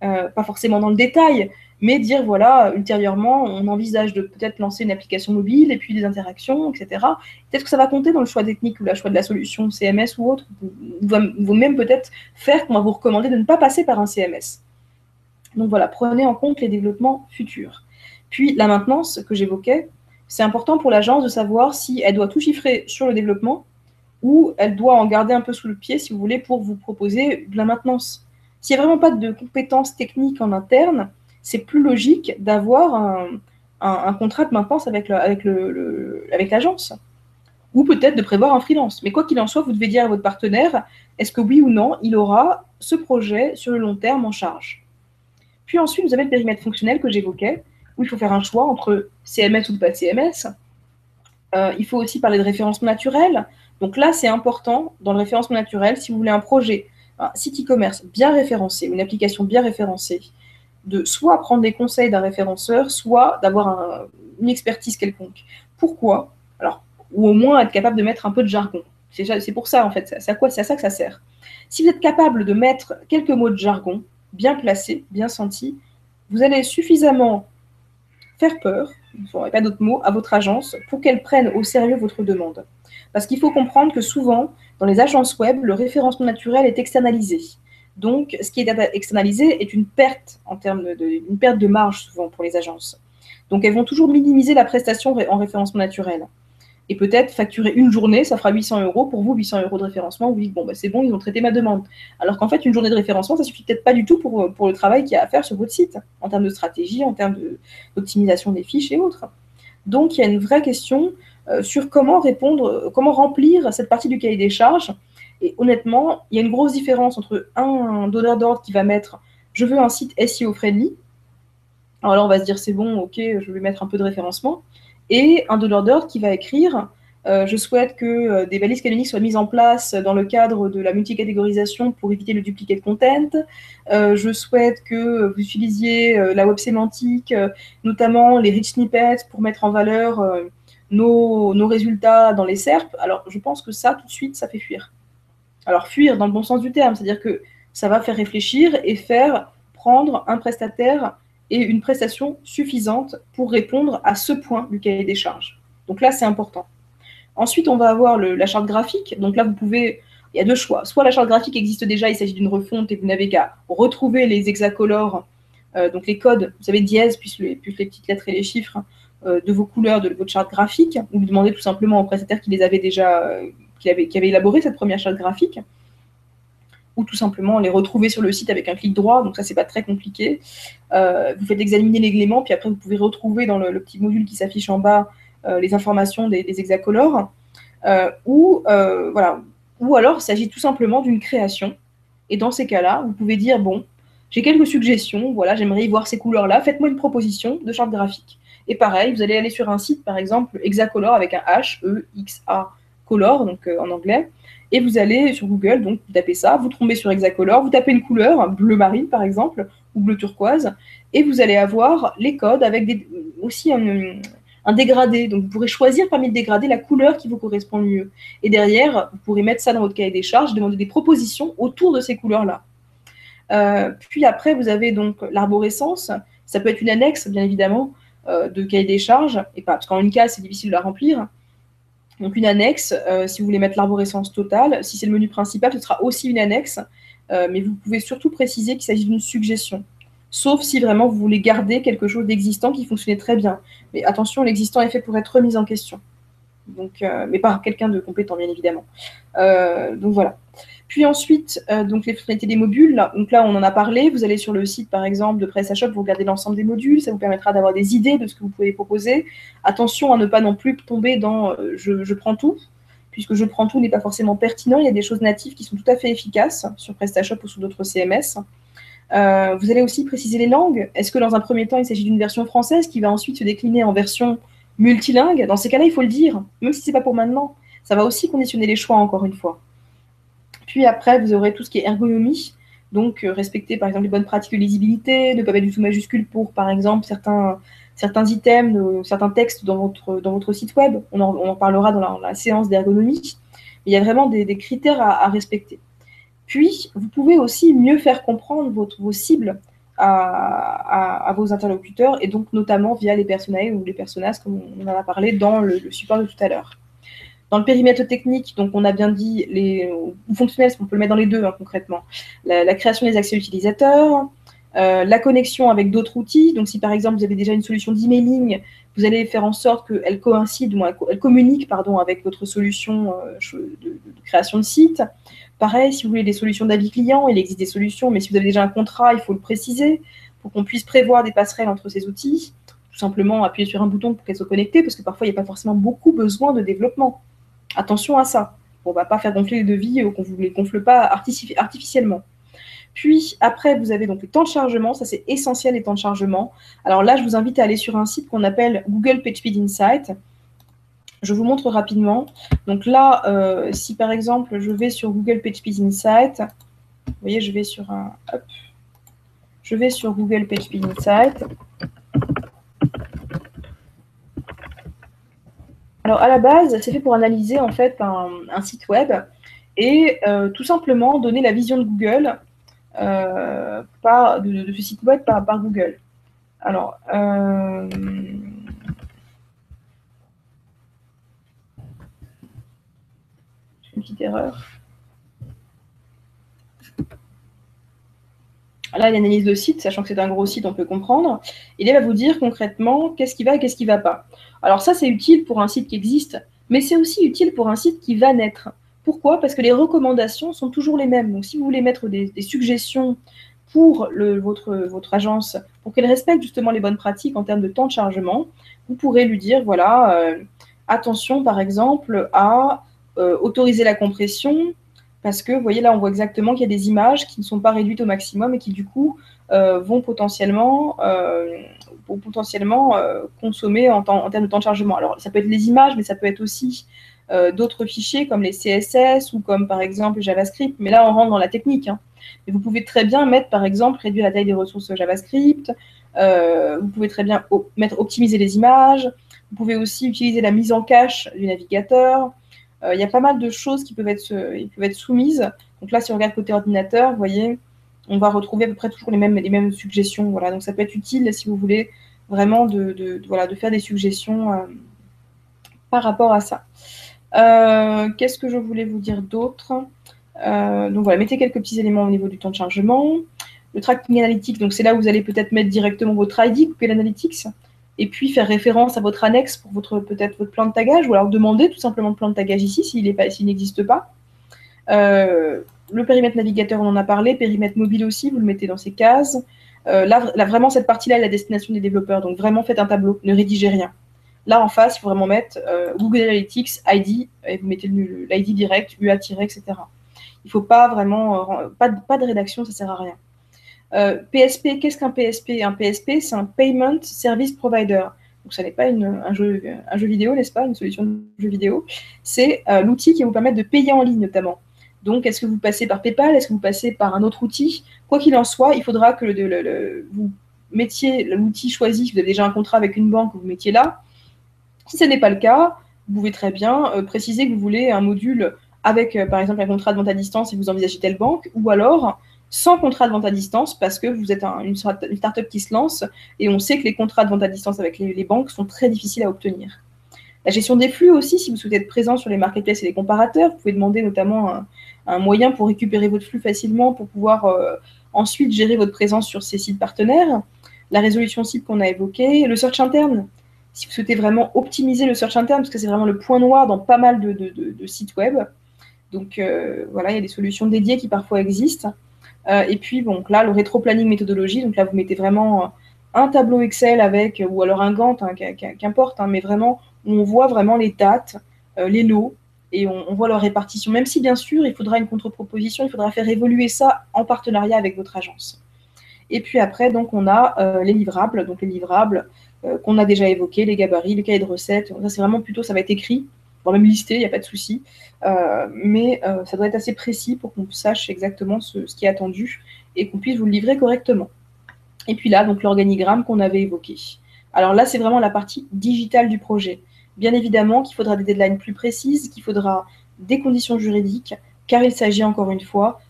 Pas forcément dans le détail, mais dire, voilà, ultérieurement, on envisage de peut-être lancer une application mobile et puis des interactions, etc. Peut-être que ça va compter dans le choix technique ou le choix de la solution CMS ou autre. Vous même peut-être faire qu'on va vous recommander de ne pas passer par un CMS. Donc voilà, prenez en compte les développements futurs. Puis la maintenance que j'évoquais, c'est important pour l'agence de savoir si elle doit tout chiffrer sur le développement ou elle doit en garder un peu sous le pied, si vous voulez, pour vous proposer de la maintenance. S'il n'y a vraiment pas de compétences techniques en interne, c'est plus logique d'avoir un contrat de maintenance avec l'agence. Ou peut-être de prévoir un freelance. Mais quoi qu'il en soit, vous devez dire à votre partenaire, est-ce que oui ou non, il aura ce projet sur le long terme en charge. Puis ensuite, vous avez le périmètre fonctionnel que j'évoquais, où il faut faire un choix entre CMS ou pas CMS. Il faut aussi parler de référencement naturel. Donc là, c'est important dans le référencement naturel, si vous voulez un projet, un site e-commerce bien référencé, une application bien référencée, de soit prendre les conseils d'un référenceur, soit d'avoir une expertise quelconque. Pourquoi? Alors, ou au moins être capable de mettre un peu de jargon. C'est pour ça, en fait, c'est à ça que ça sert. Si vous êtes capable de mettre quelques mots de jargon, bien placés, bien sentis, vous allez suffisamment faire peur, il ne faudrait pas d'autres mots, à votre agence pour qu'elle prenne au sérieux votre demande. Parce qu'il faut comprendre que souvent, dans les agences web, le référencement naturel est externalisé. Donc, ce qui est externalisé est une perte une perte de marge souvent pour les agences. Donc, elles vont toujours minimiser la prestation en référencement naturel. Et peut-être facturer une journée, ça fera 800 €. Pour vous, 800 € de référencement, vous dites, bon, bah, c'est bon, ils ont traité ma demande. Alors qu'en fait, une journée de référencement, ça suffit peut-être pas du tout pour le travail qu'il y a à faire sur votre site, en termes de stratégie, en termes d'optimisation des fiches et autres. Donc, il y a une vraie question sur comment répondre, comment remplir cette partie du cahier des charges. Et honnêtement, il y a une grosse différence entre un donneur d'ordre qui va mettre « je veux un site SEO friendly », alors là, on va se dire, c'est bon, ok, je vais mettre un peu de référencement. Et un donneur d'ordre qui va écrire, je souhaite que des balises canoniques soient mises en place dans le cadre de la multicatégorisation pour éviter le duplicate content. Je souhaite que vous utilisiez la web sémantique, notamment les rich snippets pour mettre en valeur nos résultats dans les SERP. Alors, je pense que ça, tout de suite, ça fait fuir. Alors, fuir dans le bon sens du terme, c'est-à-dire que ça va faire réfléchir et faire prendre un prestataire et une prestation suffisante pour répondre à ce point du cahier des charges. Donc là, c'est important. Ensuite, on va avoir la charte graphique. Donc là, il y a deux choix. Soit la charte graphique existe déjà, il s'agit d'une refonte et vous n'avez qu'à retrouver les hexacolores, donc les codes, vous savez, dièse, plus les petites lettres et les chiffres de vos couleurs de votre charte graphique, ou vous demandez tout simplement au prestataire qui les avait déjà, qui avait élaboré cette première charte graphique, ou tout simplement les retrouver sur le site avec un clic droit, donc ça, c'est pas très compliqué. Vous faites examiner l'élément, puis après, vous pouvez retrouver dans le petit module qui s'affiche en bas les informations des hexacolores, voilà. Ou alors, il s'agit tout simplement d'une création, et dans ces cas-là, vous pouvez dire, bon, j'ai quelques suggestions, voilà, j'aimerais y voir ces couleurs-là, faites-moi une proposition de charte graphique. Et pareil, vous allez aller sur un site, par exemple, Hexacolor avec un H, E-X-A, Color, donc en anglais, et vous allez sur Google, donc vous tapez ça, vous tombez sur Hexacolor, vous tapez une couleur, bleu marine par exemple, ou bleu turquoise, et vous allez avoir les codes avec aussi un dégradé. Donc vous pourrez choisir parmi le dégradé la couleur qui vous correspond le mieux. Et derrière, vous pourrez mettre ça dans votre cahier des charges, demander des propositions autour de ces couleurs-là. Puis après, vous avez donc l'arborescence. Ça peut être une annexe, bien évidemment, de cahier des charges, et pas, parce qu'en une case, c'est difficile de la remplir. Donc une annexe, si vous voulez mettre l'arborescence totale, si c'est le menu principal, ce sera aussi une annexe, mais vous pouvez surtout préciser qu'il s'agit d'une suggestion, sauf si vraiment vous voulez garder quelque chose d'existant qui fonctionnait très bien. Mais attention, l'existant est fait pour être remis en question, donc, mais par quelqu'un de compétent, bien évidemment. Donc voilà. Puis ensuite, donc les fonctionnalités des modules. Donc là, on en a parlé. Vous allez sur le site, par exemple, de PrestaShop, vous regardez l'ensemble des modules. Ça vous permettra d'avoir des idées de ce que vous pouvez proposer. Attention à ne pas non plus tomber dans je prends tout, puisque je prends tout n'est pas forcément pertinent. Il y a des choses natives qui sont tout à fait efficaces sur PrestaShop ou sur d'autres CMS. Vous allez aussi préciser les langues. Est-ce que dans un premier temps, il s'agit d'une version française qui va ensuite se décliner en version multilingue? Dans ces cas-là, il faut le dire, même si ce n'est pas pour maintenant. Ça va aussi conditionner les choix, encore une fois. Puis après, vous aurez tout ce qui est ergonomie. Donc, respecter, par exemple, les bonnes pratiques de lisibilité, ne pas mettre du tout majuscule pour, par exemple, certains items, certains textes dans votre site web. On en parlera dans la séance d'ergonomie. Il y a vraiment des critères à respecter. Puis, vous pouvez aussi mieux faire comprendre vos cibles à vos interlocuteurs, et donc notamment via les personae ou les personas, comme on en a parlé dans le support de tout à l'heure. Dans le périmètre technique, donc on a bien dit, ou fonctionnel, on peut le mettre dans les deux, hein, concrètement. La création des accès utilisateurs, la connexion avec d'autres outils. Donc si par exemple vous avez déjà une solution d'emailing, vous allez faire en sorte qu'elle coïncide, ou elle communique, pardon, avec votre solution de création de site. Pareil, si vous voulez des solutions d'avis client, il existe des solutions, mais si vous avez déjà un contrat, il faut le préciser pour qu'on puisse prévoir des passerelles entre ces outils. Tout simplement appuyer sur un bouton pour qu'elles soient connectées, parce que parfois il n'y a pas forcément beaucoup besoin de développement. Attention à ça. On ne va pas faire gonfler les devis qu'on ne les gonfle pas artificiellement. Puis après, vous avez donc les temps de chargement. Ça, c'est essentiel, les temps de chargement. Alors là, je vous invite à aller sur un site qu'on appelle Google PageSpeed Insight. Je vous montre rapidement. Donc là, si par exemple, je vais sur Google PageSpeed Insight, vous voyez, je vais sur Google PageSpeed Insight. Alors, à la base, c'est fait pour analyser en fait un site web et tout simplement donner la vision de Google de ce site web par Google. Alors, une petite erreur. Là, il analyse le site, sachant que c'est un gros site, on peut comprendre. Et il va vous dire concrètement qu'est-ce qui va et qu'est-ce qui ne va pas. Alors ça, c'est utile pour un site qui existe, mais c'est aussi utile pour un site qui va naître. Pourquoi? Parce que les recommandations sont toujours les mêmes. Donc si vous voulez mettre des suggestions pour votre agence, pour qu'elle respecte justement les bonnes pratiques en termes de temps de chargement, vous pourrez lui dire, voilà, attention par exemple à autoriser la compression, parce que, vous voyez, là, on voit exactement qu'il y a des images qui ne sont pas réduites au maximum et qui, du coup, vont potentiellement consommer en termes de temps de chargement. Alors, ça peut être les images, mais ça peut être aussi d'autres fichiers comme les CSS ou comme, par exemple, JavaScript. Mais là, on rentre dans la technique. Hein. Mais vous pouvez très bien mettre, par exemple, réduire la taille des ressources JavaScript. Vous pouvez très bien optimiser les images. Vous pouvez aussi utiliser la mise en cache du navigateur. Il y a pas mal de choses qui peuvent être soumises. Donc là, si on regarde côté ordinateur, vous voyez, on va retrouver à peu près toujours les mêmes suggestions. Voilà. Donc ça peut être utile si vous voulez vraiment de faire des suggestions par rapport à ça. Qu'est-ce que je voulais vous dire d'autre? Donc voilà, mettez quelques petits éléments au niveau du temps de chargement. Le tracking analytics, donc c'est là où vous allez peut-être mettre directement votre ID, Google Analytics, et puis faire référence à votre annexe pour peut-être votre plan de tagage, ou alors demander tout simplement le plan de tagage ici s'il n'existe pas. Le périmètre navigateur, on en a parlé, périmètre mobile aussi, vous le mettez dans ces cases. Là, vraiment, cette partie-là est la destination des développeurs, donc vraiment faites un tableau, ne rédigez rien. Là, en face, il faut vraiment mettre Google Analytics, ID, et vous mettez l'ID direct, UA-, etc. Il ne faut pas vraiment, pas de rédaction, ça ne sert à rien. PSP, qu'est-ce qu'un PSP? Un PSP, c'est un Payment Service Provider. Donc, ça n'est pas un jeu vidéo, n'est-ce pas? Une solution de jeu vidéo. C'est l'outil qui va vous permettre de payer en ligne, notamment. Donc, est-ce que vous passez par PayPal? Est-ce que vous passez par un autre outil? Quoi qu'il en soit, il faudra que vous mettiez l'outil choisi. Si vous avez déjà un contrat avec une banque, vous mettiez là. Si ce n'est pas le cas, vous pouvez très bien préciser que vous voulez un module avec, par exemple, un contrat de vente à distance et vous envisagez telle banque, ou alors sans contrat de vente à distance parce que vous êtes une start-up qui se lance et on sait que les contrats de vente à distance avec les banques sont très difficiles à obtenir. La gestion des flux aussi, si vous souhaitez être présent sur les marketplaces et les comparateurs, vous pouvez demander notamment un moyen pour récupérer votre flux facilement pour pouvoir ensuite gérer votre présence sur ces sites partenaires. La résolution cible qu'on a évoquée, le search interne. Si vous souhaitez vraiment optimiser le search interne, parce que c'est vraiment le point noir dans pas mal de sites web. Donc voilà, il y a des solutions dédiées qui parfois existent. Et puis, bon, là, le rétro-planning méthodologie, donc là, vous mettez vraiment un tableau Excel avec, ou alors un Gantt, hein, qu'importe, hein, mais vraiment, on voit vraiment les dates, les lots, et on voit leur répartition. Même si, bien sûr, il faudra une contre-proposition, il faudra faire évoluer ça en partenariat avec votre agence. Et puis après, donc, on a les livrables, qu'on a déjà évoqués, les gabarits, le cahier de recettes. Ça, c'est vraiment plutôt, ça va être écrit. va même lister, il n'y a pas de souci, mais ça doit être assez précis pour qu'on sache exactement ce qui est attendu et qu'on puisse vous le livrer correctement. Et puis là, donc l'organigramme qu'on avait évoqué. Alors là, c'est vraiment la partie digitale du projet. Bien évidemment qu'il faudra des deadlines plus précises, qu'il faudra des conditions juridiques, car il s'agit encore une fois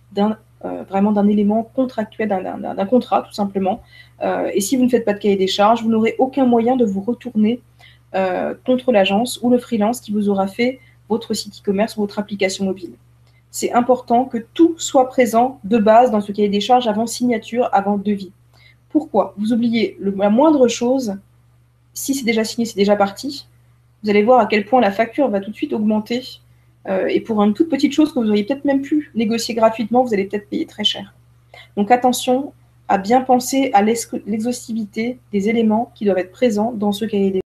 vraiment d'un élément contractuel, d'un contrat tout simplement. Et si vous ne faites pas de cahier des charges, vous n'aurez aucun moyen de vous retourner contre l'agence ou le freelance qui vous aura fait votre site e-commerce ou votre application mobile. C'est important que tout soit présent de base dans ce cahier des charges avant signature, avant devis. Pourquoi? Vous oubliez la moindre chose, si c'est déjà signé, c'est déjà parti. Vous allez voir à quel point la facture va tout de suite augmenter. Et pour une toute petite chose que vous auriez peut-être même pu négocier gratuitement, vous allez peut-être payer très cher. Donc attention à bien penser à l'exhaustivité des éléments qui doivent être présents dans ce cahier des